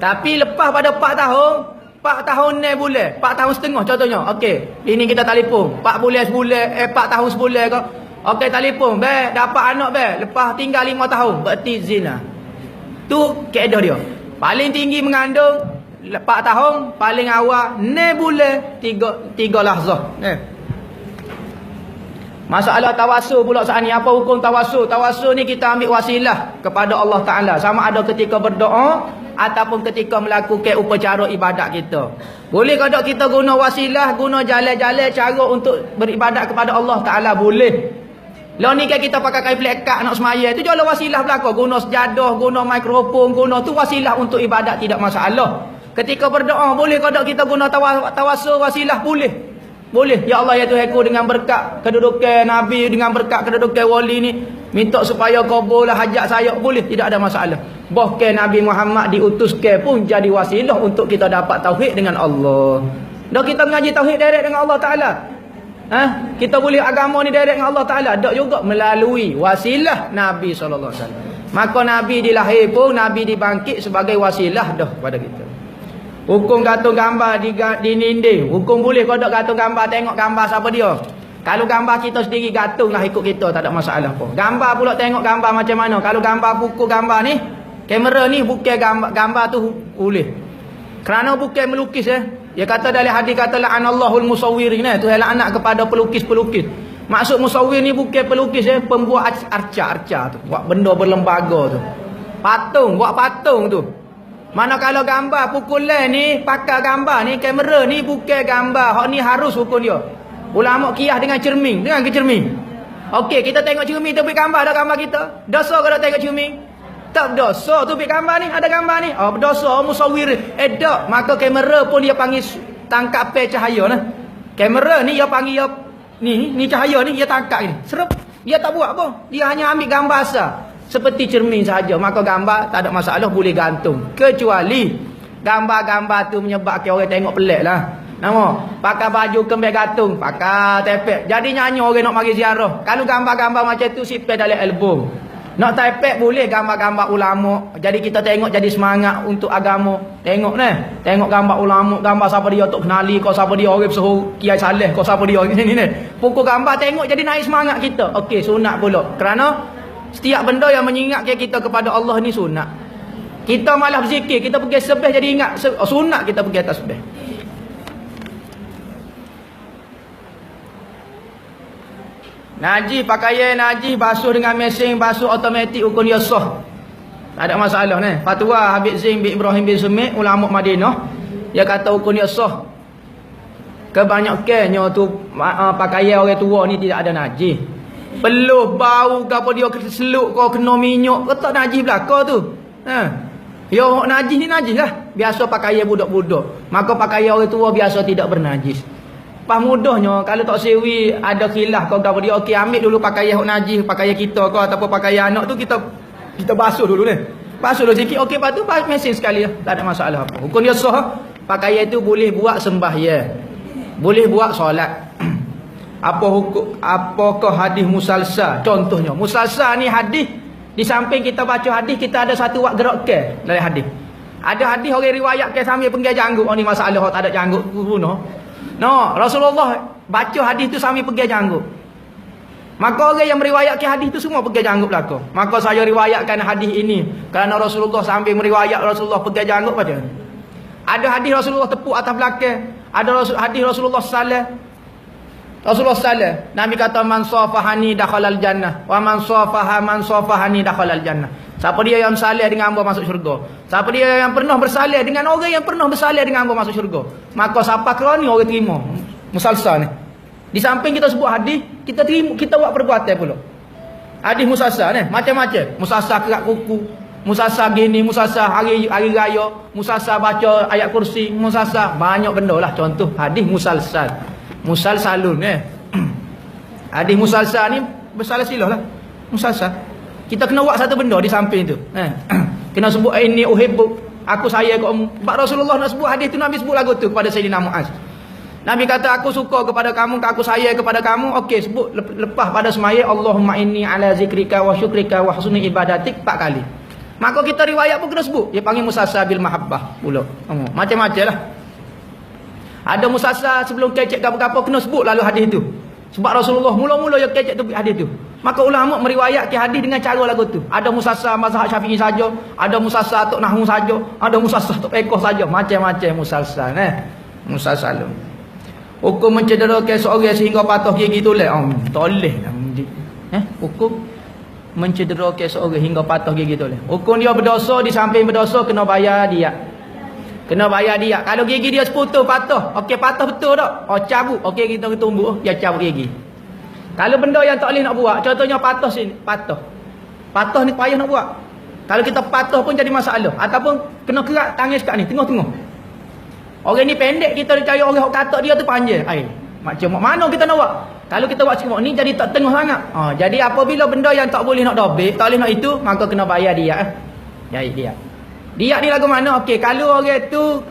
S1: Tapi lepas pada 4 tahun 6 bulan, 4 tahun setengah contohnya. Okey, ini kita telefon. 4 bulan sebulan, 4 tahun sebulan ke. Okey, telefon. Dapat anak lepas tinggal 5 tahun. Berarti zina. Tu kaedah dia. Paling tinggi mengandung 4 tahun, paling awal 6 bulan 3 lahzah. Masalah tawassul pula saat ni. Apa hukum tawassul? Tawassul ni kita ambil wasilah kepada Allah Ta'ala. Sama ada ketika berdoa ataupun ketika melakukan upacara ibadat kita. Boleh kadang kita guna wasilah, guna jalan-jalan cara untuk beribadat kepada Allah Ta'ala. Boleh. Lah ni kan kita pakai kain plekat nak semaya. Itu jual wasilah belakang. Guna sejadah, guna mikrofon, guna tu wasilah untuk ibadat tidak masalah. Ketika berdoa boleh kadang kita guna tawassul wasilah boleh. Boleh. Ya Allah ya Tuhanku dengan berkat kedudukan Nabi, dengan berkat kedudukan wali ni minta supaya kabullah hajat saya. Boleh, tidak ada masalah. Bahkan Nabi Muhammad diutuskan pun jadi wasilah untuk kita dapat tauhid dengan Allah. Dah kita mengaji tauhid direct dengan Allah Ta'ala. Kita boleh agama ni direct dengan Allah Ta'ala. Dak juga melalui wasilah Nabi SAW. Maka Nabi dilahir pun, Nabi dibangkit sebagai wasilah dah pada kita. Hukum gantung gambar di dinding. Hukum boleh kau tak gantung gambar, tengok gambar siapa dia. Kalau gambar kita sendiri gantunglah ikut kita, tak ada masalah pun. Gambar pula tengok gambar macam mana. Kalau gambar pukul gambar ni, kamera ni bukan gambar tu boleh. Kerana bukan melukis Dia kata dalam hadis kata la'anallahul musawwirin Tuhan laknat kepada pelukis-pelukis. Maksud musawwir ni bukan pelukis pembuat arca tu. Buat benda berlembaga tu. Patung, buat patung tu. Mana kalau gambar pukulan ni, pakai gambar ni, kamera ni bukan gambar. Hak ni harus hukum dia. Ulama qiyas dengan cermin, dengan ke cermin. Okey, kita tengok cermin tu gambar ada gambar kita. Dosa kalau tengok cermin? Tak dosa tu gambar ni, ada gambar ni. Berdosa musawwir. Tak, maka kamera pun dia panggil tangkap cahaya nah. Kamera ni dia panggil ni cahaya ni dia tangkap ni. Serap. Dia tak buat apa. Dia hanya ambil gambar asal. Seperti cermin saja. Maka gambar tak ada masalah, boleh gantung. Kecuali gambar-gambar tu menyebabkan orang tengok pelik lah. Nama pakai baju kembali gantung, pakai tepek. Jadi nyanyi orang nak mari ziarah. Kalau gambar-gambar macam tu simpan dalam album. Nak tepek boleh gambar-gambar ulama. Jadi kita tengok jadi semangat untuk agama. Tengok ni. Tengok gambar ulama, gambar siapa dia tak kenali, kau siapa dia orang pesuruh Kiai Saleh, kau siapa dia ni. Pukul gambar tengok jadi naik semangat kita. Okey, sunat pula. Kerana setiap benda yang mengingatkan kita kepada Allah ni sunat. Kita malah berzikir, kita pergi sebeh jadi ingat sunat, kita pergi atas sebeh. Najis, pakaian najis, basuh dengan mesin, basuh automatik hukum dia sah. Tak ada masalah ni. Fatwa Habib Zain bin Ibrahim bin Sumit, ulama Madinah, dia kata hukum dia sah. Kebanyakannya tu pakaian orang tua ni tidak ada najis. Peluh bau gapo dia seluk kau kena minyak, ke tak najis belaka tu. Ha. Ya najis ni najis lah. Biasa pakaian budak-budak. Maka pakaian orang tua biasa tidak bernajis. Pas mudahnya kalau tak sewi ada khilaf kau gapo dia, okey ambil dulu pakaian najis, pakaian kita kau ataupun pakaian anak tu kita basuh dulu ni. Basuh dulu sikit, okey lepas tu mesin sekali lah. Tak ada masalah apa. Hukum dia sah. Pakaian tu boleh buat sembahyang. Boleh buat solat. Apakah hadis musalsal? Contohnya, musalsal ni hadis, di samping kita baca hadis, kita ada satu wak gerakkan dari hadis. Ada hadis orang riwayatkan sambil penggil janggut. Oh ni masalah tak ada janggut bunuh. No, Rasulullah baca hadis tu sambil penggil janggut. Maka orang yang meriwayatkan hadis tu semua penggil janggut belaka. Maka saya riwayatkan hadis ini kerana Rasulullah sambil meriwayat Rasulullah penggil janggut baca. Ada hadis Rasulullah tepuk atas belakang. Ada hadis Rasulullah salam. Rasulullah sallallahu Nabi kata man safahani dakhalal jannah wa man safahani dakhalal jannah. Siapa dia yang bersalih dengan hamba masuk syurga. Siapa dia yang pernah bersalih dengan orang yang pernah bersalih dengan hamba masuk syurga. Maka siapa kerani orang terima musalsal ni. Di samping kita sebut hadis, kita terima, kita buat perbuatan pula. Hadis musalsal ni macam-macam. Musalsal kerak kuku, musalsal gini, musalsal hari raya, musalsal baca ayat kursi, musalsal banyak benda lah. Contoh hadis musalsal. Musalsalun hadis musalsal ni bersalah-silah lah. Musalsal kita kena buat satu benda di samping tu. Kena sebut ini uhibbu, aku saya kamu. Sebab Rasulullah nak sebut hadis tu, Nabi sebut lagu tu kepada Sayyidina Muaz. Nabi kata aku suka kepada kamu, aku sayang kepada kamu. Okey, sebut lepas pada semaya Allahumma inni ala zikrika wa syukrika wa husni ibadatik 4 kali. Maka kita riwayat pun kena sebut. Dia panggil musalsal bil mahabbah pula. Macam-macam lah. Ada musalsal sebelum kecek apa-apa kena sebut lalu hadis tu. Sebab Rasulullah mula-mula yang kecek tu hadis tu. Maka ulama meriwayatkan hadis dengan cara lagu tu. Ada musalsal mazhab Syafi'i saja, ada musalsal tok nahwu saja, ada musalsal tok fiqh saja, macam-macam musalsal musalsalun. Hukum mencederakan seorang sehingga patah gigi tulang. Toleh lah. Hukum mencederakan seorang hingga patah gigi tulang. Hukum dia berdosa, di samping berdosa kena bayar dia. Kena bayar dia. Kalau gigi dia seputus patah, okey patah betul tak? Oh cabut. Okey kita tunggu dia cabut gigi. Kalau benda yang tak boleh nak buat, contohnya patah sini, patah. Patah ni payah nak buat. Kalau kita patah pun jadi masalah. Ataupun kena kerat tangan sekat ni, tengah-tengah. Orang ni pendek, kita cari orang yang kata dia tu panjang. Macam mana kita nak buat? Kalau kita buat semua ni jadi tak tengah sangat. Jadi apabila benda yang tak boleh nak dobek, tak boleh nak itu, maka kena bayar dia. Jadi dia. Dia ni lagu mana? Okey, kalau orang tu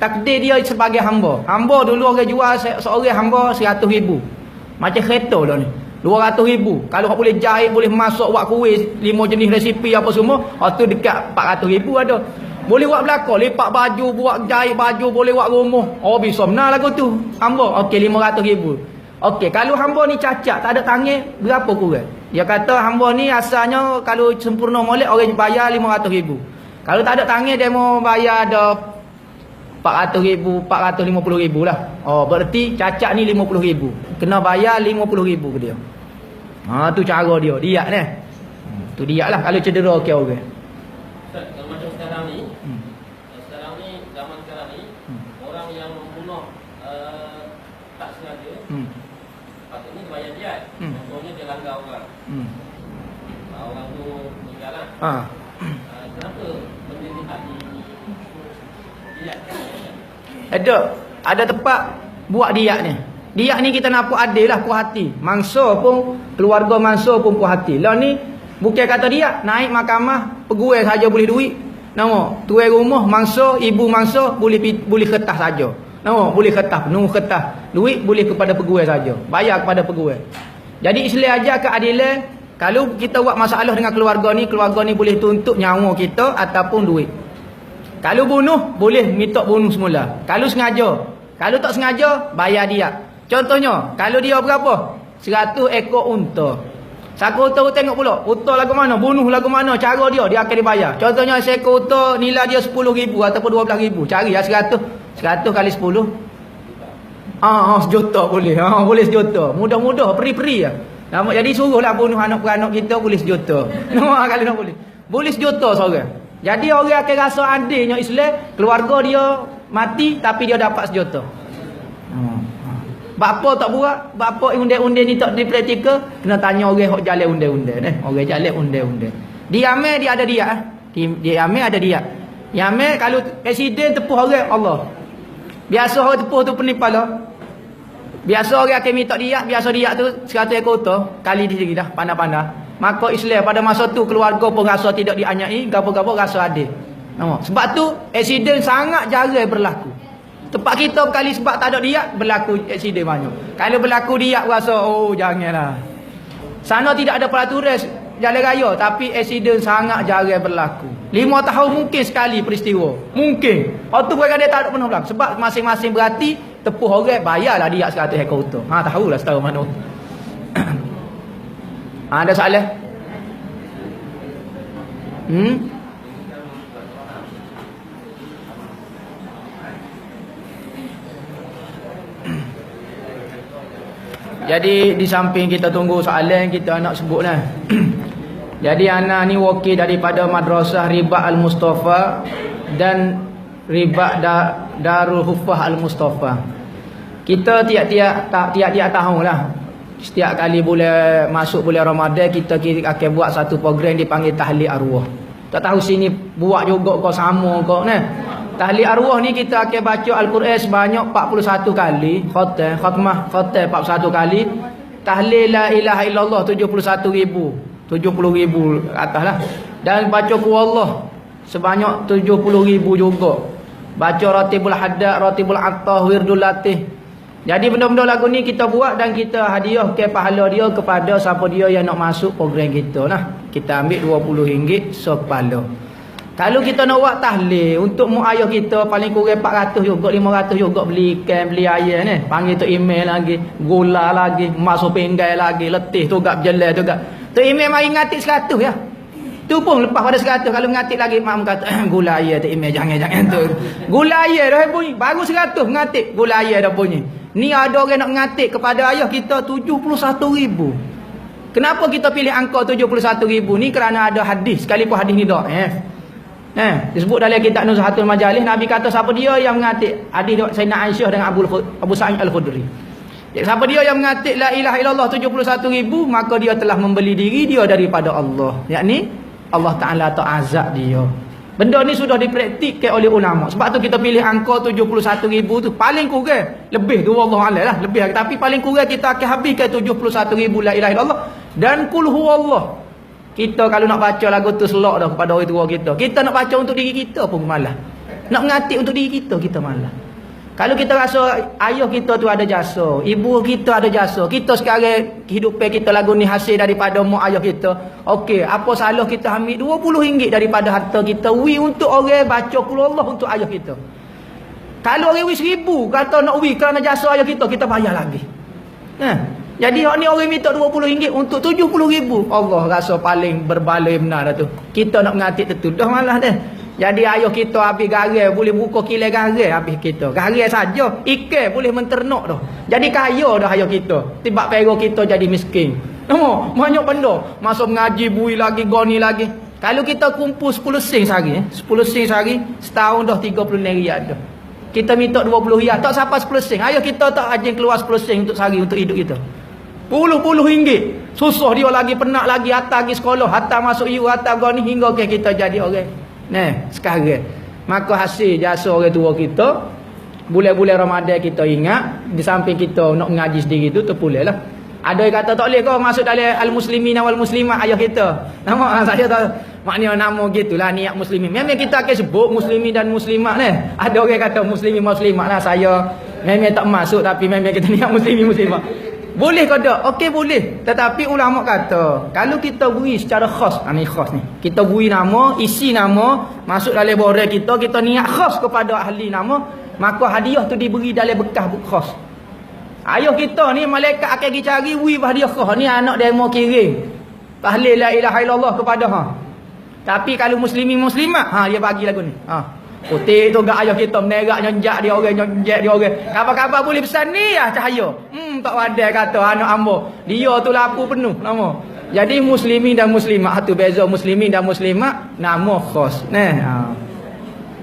S1: takdir dia sebagai hamba. Hamba dulu orang jual seorang hamba 100,000. Macam kereta dah ni. 200,000. Kalau kau boleh jahit, boleh masuk buat kuih 5 jenis resipi apa semua, tu dekat 400,000 ada. Boleh buat belakang, lipat baju, buat jahit baju, boleh buat rumah. Bisa benar lagu tu. Hamba, okey 500,000. Okey, kalau hamba ni cacat, tak ada tangan, berapa kurang? Dia kata hamba ni asalnya kalau sempurna molek orang bayar 500,000. Kalau tak ada tangan dia mau bayar ada 400,000, 450,000 lah. Berarti cacat ni 50,000. Kena bayar 50,000 ke dia. Tu cara dia. Diak ni. Tu diak lah kalau cedera ke orang.
S2: Ustaz, kalau macam sekarang ni, zaman sekarang ni, orang yang membunuh tak sengaja, patutnya bayar diat. Contohnya dia langgar orang. Orang tu meninggal lah. Kenapa benda ni tak diat? Ada tempat buat diat ni. Diat ni kita nak puas adil lah, puas hati. Mangsa pun, keluarga mangsa pun puas hati. Lah ni bukan kata diat, naik mahkamah, pegawai saja boleh duit. Nama, tuai rumah mangsa, ibu mangsa boleh kertas saja. Nama, boleh kertas, penuh kertas. Duit boleh kepada pegawai saja. Bayar kepada pegawai. Jadi Islam ajar keadilan. Kalau kita buat masalah dengan keluarga ni boleh tuntut nyawa kita ataupun duit. Kalau bunuh, boleh minta bunuh semula. Kalau sengaja. Kalau tak sengaja, bayar dia. Contohnya, kalau dia berapa? 100 ekor unta. Satu unta tengok pula. Unta lagu mana? Bunuh lagu mana? Cara dia akan dibayar. Contohnya, seekor unta nilai dia 10,000 ataupun 12,000. Cari ya 100. 100 kali 10. Sejuta boleh. Boleh sejuta. Mudah-mudah, peri-peri ya. Jadi suruhlah bunuh anak-anak kita boleh sejuta. Kalau nak boleh.
S1: Boleh sejuta seorang. Jadi orang akan rasa adilnya Islam, keluarga dia mati tapi dia dapat sejuta. Bapa tak buat, bapa unde-unde ni tak dipraktikal, kena tanya orang hok jalan unde-unde orang jalan unde-unde. Di Yaman dia ada dia. Di Yaman ada dia. Yaman kalau presiden tepuh orang Allah. Biasa orang tepuh tu penipu lah. Biasa orang akan minta dia, biasa dia tu 100 ekor tu kali di sini dah pandai-pandai. Maka Islam pada masa tu keluarga pun rasa tidak dianyai, gapo-gapo rasa adil. Sebab tu aksiden sangat jarang berlaku. Tempat kita kali sebab tak ada dia berlaku aksiden banyak. Kalau berlaku dia rasa oh janganlah. Sana tidak ada peraturan jalan raya tapi aksiden sangat jarang berlaku. 5 tahun mungkin sekali peristiwa. Mungkin. Waktu berada tak ada pernah berlaku sebab masing-masing berarti tepuh orang bayarlah dia 100 ekor tu. Tahulah setahu mana. Ada soalan? Jadi di samping kita tunggu soalan, kita nak sebut lah. Jadi anak ni wakil daripada Madrasah Ribat Al-Mustafa dan Ribat Darul Hufah Al-Mustafa. Kita tiap-tiap tahun lah, setiap kali bulan masuk bulan Ramadan kita akan buat satu program dipanggil Tahlil Arwah. Tak tahu sini buat juga kau sama kau nah. Tahlil Arwah ni kita akan baca Al-Quran sebanyak 41 kali, khatmah 41 kali. Tahlil la ilaha illallah 71,000 atas lah. Dan baca Quwallah sebanyak 70,000 juga. Baca Ratibul Haddad, Ratibul Attah, Wirdul Latih. Jadi benda-benda lagu ni kita buat dan kita hadiah ke pahala dia kepada siapa dia yang nak masuk program kita nah. Kita ambil RM20 sekepala. Kalau kita nak buat tahlil untuk mu ayah kita paling kurang 400 juga, 500 juga beli ikan, beli ayam ni. Panggil tu email lagi, gula lagi, masuk pinggai lagi, letih tu gak berjalan tu gak. Tu email mari ngatik 100 ya. Tu pun lepas pada 100 kalau ngatik lagi mak kata gula ayam tu email jangan tu. Gula ayam dah bunyi, baru 100 ngatik gula ayam dah bunyi. Ni ada orang nak ngatik kepada ayah kita 71,000. Kenapa kita pilih angka 71,000 ni? Kerana ada hadis, sekalipun hadis ni dhaif. Disebut dalam kitab Nuzhatul Majalis, Nabi kata siapa dia yang mengatik hadis Sayyidina Aisyah dengan Abu Sa'id Al-Khudri. Siapa dia yang mengatik la ilaha illallah 71,000, maka dia telah membeli diri dia daripada Allah. Yakni Allah Ta'ala tak azab dia. Benda ni sudah dipraktikkan oleh ulama. Sebab tu kita pilih angka 71,000 tu paling kurang. Lebih tu wallahualam lah, lebih tapi paling kurang kita akan habiskan 71,000 la ilaha illallah dan qul huwallah. Kita kalau nak baca lagu tu selok dah kepada orang tua kita. Kita nak baca untuk diri kita pun malah. Nak mengatik untuk diri kita, kita malah. Kalau kita rasa ayah kita tu ada jasa, ibu kita ada jasa, kita sekarang kehidupan kita lagu ni hasil daripada mak ayah kita. Okey, apa salah kita ambil RM20 daripada harta kita untuk orang baca qul Allah untuk ayah kita. Kalau orang RM1,000 kata nak kerana jasa ayah kita bayar lagi. Jadi ni orang minta RM20 untuk RM70,000. Allah rasa paling berbaloi benar dah tu. Kita nak mengatik tu dah malah dah. Jadi ayah kita habis garam boleh buka kilai garam habis kita. Garam saja, ikan boleh menternak dah. Jadi kaya dah ayah kita. Tiba pero kita jadi miskin. Banyak benda. Masuk mengaji bui lagi, goni lagi. Kalau kita kumpul 10 sen sehari, 10 sen sehari, setahun dah 30 riyal dah. Kita minta 20 riyal, tak sampai 10 sen. Ayah kita tak ajin keluar 10 sen untuk sehari untuk hidup kita. Puluh-puluh ringgit. Susah dia lagi, penat lagi, hantar pergi sekolah, hantar masuk iu, hantar goni hingga ke kita jadi orang. Sekarang. Maka hasil jasa orang tua kita, bulan-bulan Ramadan kita ingat, di samping kita nak mengaji sendiri tu terpulih lah. Ada yang kata tak boleh kau masuk dalam al-muslimin wal muslimat ayah kita. Nama saya tahu. Maknanya nama gitulah niat muslimin. Memang kita akan sebut muslimin dan muslimat ni. Ada orang kata muslimin muslimat lah. Saya memang tak masuk tapi memang kita niat muslimin muslimat. Boleh ke tak? Okey boleh. Tetapi ulama kata, kalau kita beri secara khas, ni khas ni. Kita beri nama, isi nama, masuk dalam borang kita niat khas kepada ahli nama, maka hadiah tu diberi dalam bekas khas. Ayah kita ni malaikat akan pergi cari beri hadiah khas. Ni anak demo kirim. Tahlil la ilaha illallah kepada Tapi kalau muslimin muslimat, dia bagi lagu ni. Putih tu gak ayah kita menerak nyonjak dia orang. Khabar-khabar boleh pesan ni cahaya. Tak wadai kata anak ambo. Dia tu lapu penuh nama. Jadi muslimin dan muslimat tu beza muslimin dan muslimat nama khas. Nah.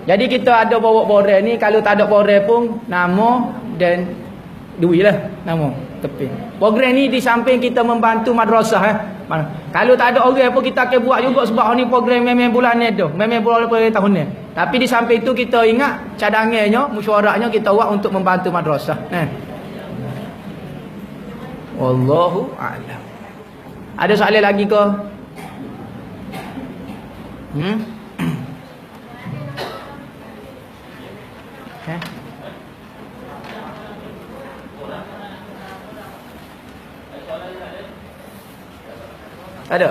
S1: Jadi kita ada bawa borang ni, kalau tak ada borang pun nama dan duit lah nama tepi. Program ni di samping kita membantu madrasah Kalau tak ada orang pun kita akan buat juga sebab ni program memang bulan ni tu. Memang bulan tahun ni. Tapi di samping tu kita ingat cadangannya, mesyuaratnya kita buat untuk membantu madrasah. Wallahu a'lam. Ada soalan lagi ke? Ada?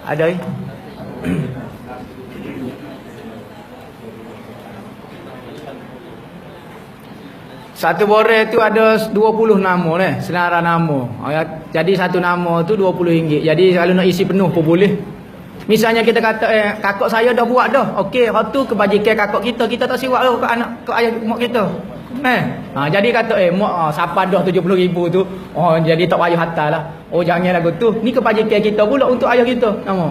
S1: Ada? Satu borang tu ada 20 nama senarai nama. Jadi satu nama tu RM20. Jadi kalau nak isi penuh pun boleh. Misalnya kita kata kakak saya dah buat dah. Okey, hak tu kebajikan kakak kita tak siwak dah ke anak ke ayah mak kita. Jadi kata mak siapa dah 70,000 tu. Jadi tak payah hantarlah. Jangan lagu tu. Ni kebajikan kita pula untuk ayah kita. Nama.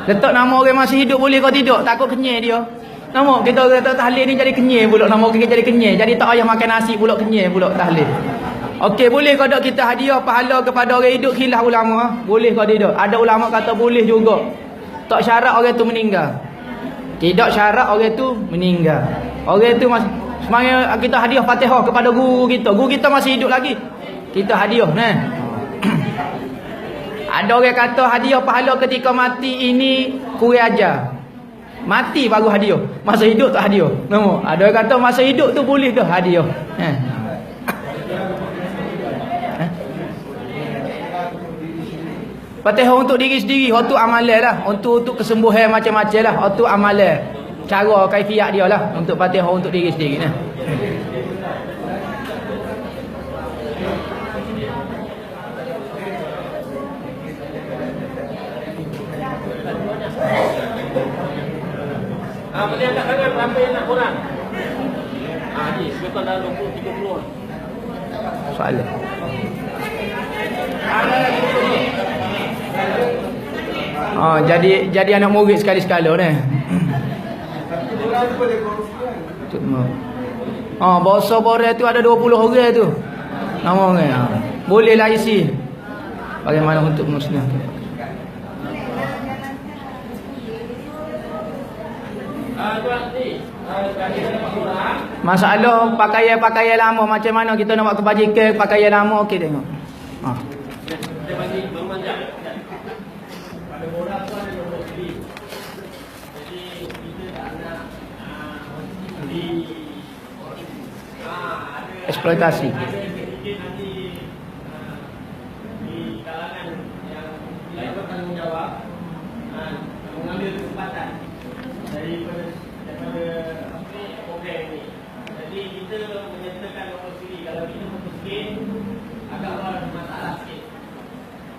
S1: Letak nama orang masih hidup boleh kau tidak? Takut kenyai dia. Nama kita kata tahlil ni jadi kenyai pula. Nama kita jadi kenyai. Jadi tak payah makan nasi pula kenyai pula tahlil. Okey, boleh kau tak kita hadiah pahala kepada orang hidup? Khilaf ulama. Boleh kau tidak? Ada ulama kata boleh juga. Tak syarat orang tu meninggal. Tidak syarat orang tu meninggal. Orang tu masih semangat kita hadiah Fatihah kepada guru kita. Guru kita masih hidup lagi. Kita hadiah Ada orang kata hadiah pahala ketika mati ini kurang ajar. Mati baru hadiah. Masa hidup tak hadiah. Ada orang kata masa hidup tu boleh dah hadiah. Fatihah untuk diri sendiri, itu amalan lah. Untuk kesembuhan macam-macam lah. Itu amalan. Cara kaifiat dia lah. Untuk Fatihah untuk diri sendiri.
S2: Boleh angkat tangan berapa yang nak korang? Ni sekitar dah 20-30.
S1: Soalan. Jadi anak murid sekali-sekala ni. Bahasa borang tu ada 20 orang tu. Nama orang. Bolehlah isi. Bagaimana untuk muslim? Masalah pakaian lama macam mana kita nak buat kebajikan pakaian lama okey tengok.
S2: Kita bagi memanjang. Pada borak tu ada 20 segi. Jadi kita tak nak
S1: eksploitasi.
S2: Nanti di kalangan yang lain bertanggungjawab mengambil kesempatan daripada program ini. Jadi kita menyertakan nombor siri. Kalau kita miskin agak masalah sikit.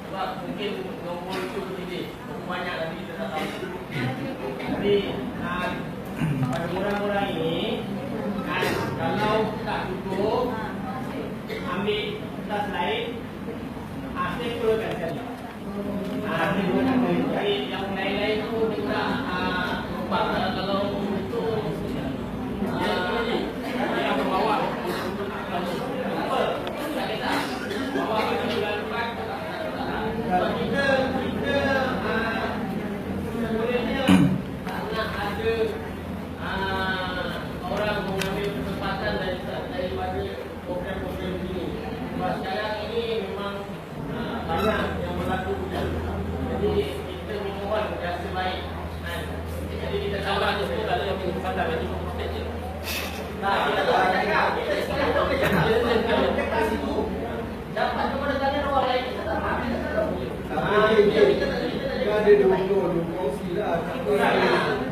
S2: Sebab mungkin nombor itu berdiri banyak nanti kita tak tahu. Jadi pada orang-orang ini kalau tak cukup ambil tas lain staplekan saja. Jadi yang lain-lain tu kita kalau yang membawa kita sebenarnya nak ada orang mengambil kesempatan daripada program-program ini. Sebab sekarang ini memang banyak yang berlaku hujan. Jadi kita memohon rasa baik. Jadi kita sabar tu tak ada yang kesempatan lagi proses je. Kita dapat kepada tangan orang lain kita tak mahu. Kita ada dua kongsi lah.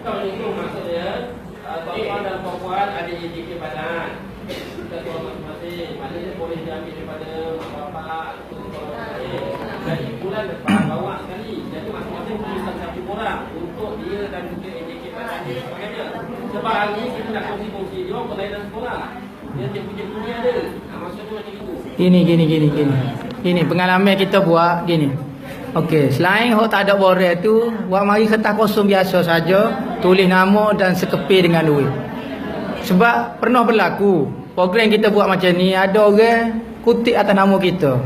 S2: Kalau itu maksudnya tuan-tuan dan puan ada JJK badan. Kita tuan masing-masing. Maknanya boleh diambil daripada mak bapak atau tuan masing-masing. Jadi bulan depan bawa sekali. Jadi masing-masing tulisan satu orang. untuk dia dan juga AJK dan sebagainya. Sebab hari ni kita nak kongsi-kongsi dia orang perlainan sekolah. Dia cikgu-cikgu ni ada. Maksudnya macam itu.
S1: Gini pengalaman kita buat gini. Okey, selain hok tak ada borel tu, buat mari kertas kosong biasa saja, tulis nama dan sekeping dengan duit. Sebab pernah berlaku program kita buat macam ni, ada orang kutip atas nama kita.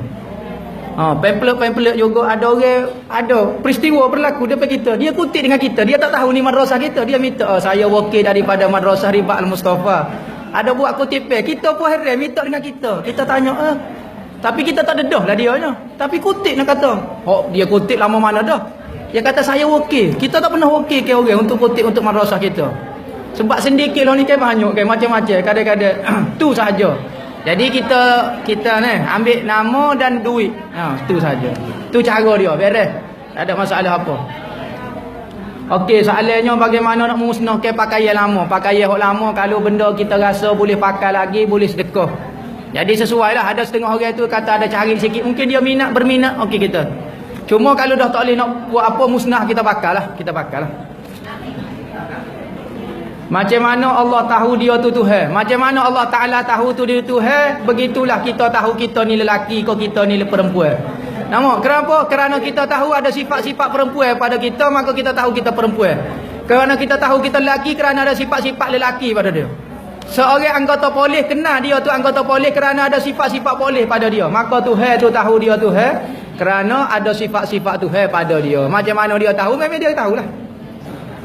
S1: Pamphlet juga ada orang, ada peristiwa berlaku depan kita. Dia kutip dengan kita, dia tak tahu ni madrasah kita. Dia minta, saya wakil daripada Madrasah Ribat Al-Mustafa. Ada buat kutipan, kita pun heran minta dengan kita. Kita tanya, tapi kita tak dedah lah dia nya. Tapi kutip nak kata. Dia kutip lama mana dah. Dia kata saya wakil. Kita tak pernah wakil ke orang untuk kutip untuk madrasah kita. Sebab sedikit lah ni kan banyak kan macam-macam. Kadang-kadang tu saja. Jadi kita ni ambil nama dan duit. Tu saja. Tu cara dia. Beres. Tak ada masalah apa. Okey, soalannya bagaimana nak memusnahkan pakaian lama. Pakaian hok lama kalau benda kita rasa boleh pakai lagi, boleh sedekah. Jadi sesuai lah. Ada setengah orang tu kata ada cari sikit. Mungkin dia berminat. Okey kita. Cuma kalau dah tak boleh nak buat apa musnah, kita pakai lah. Macam mana Allah tahu dia tu Tuhan? Macam mana Allah Ta'ala tahu tu dia Tuhan? Begitulah kita tahu kita ni lelaki kau kita ni perempuan. Kenapa? Kerana kita tahu ada sifat-sifat perempuan pada kita, maka kita tahu kita perempuan. Kerana kita tahu kita lelaki, kerana ada sifat-sifat lelaki pada dia. Seorang anggota polis kenal dia tu anggota polis kerana ada sifat-sifat polis pada dia. Maka Tuhan tu tahu dia Tuhan kerana ada sifat-sifat Tuhan pada dia. Macam mana dia tahu? Memang dia tahulah.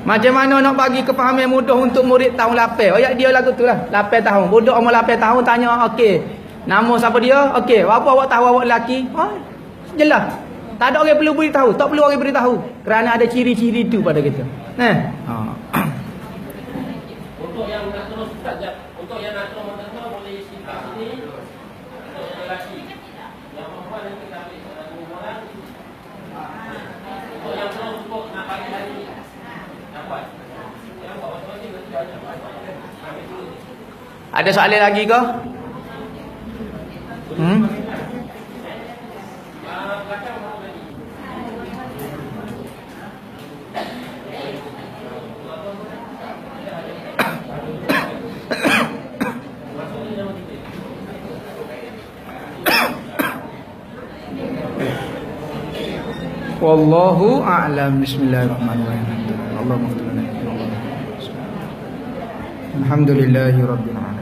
S1: Macam mana nak bagi kefahaman mudah untuk murid tahun 8? Ayat dia lagu tu lah. 8 tahun. Budak umur 8 tahun tanya, okey. Nama siapa dia? Okey. Apa awak tahu awak lelaki? Jelas. Tak ada orang perlu beritahu. Tak perlu orang beritahu. Kerana ada ciri-ciri tu pada kita.
S2: Untuk yang nak terus sekejap. Untuk yang nak terus boleh sifat sini. Untuk yang lelaki. Yang perempuan nanti kita ambil satu orang. Untuk yang terus nak bagi hari ni. Dapat. Yang buat masing-masing nanti ambil dulu.
S1: Ada soalan lagi ke? Wallahu a'lam. Bismillahirrahmanirrahim. Allahumma salli ala Muhammad. Alhamdulillahirabbil alamin.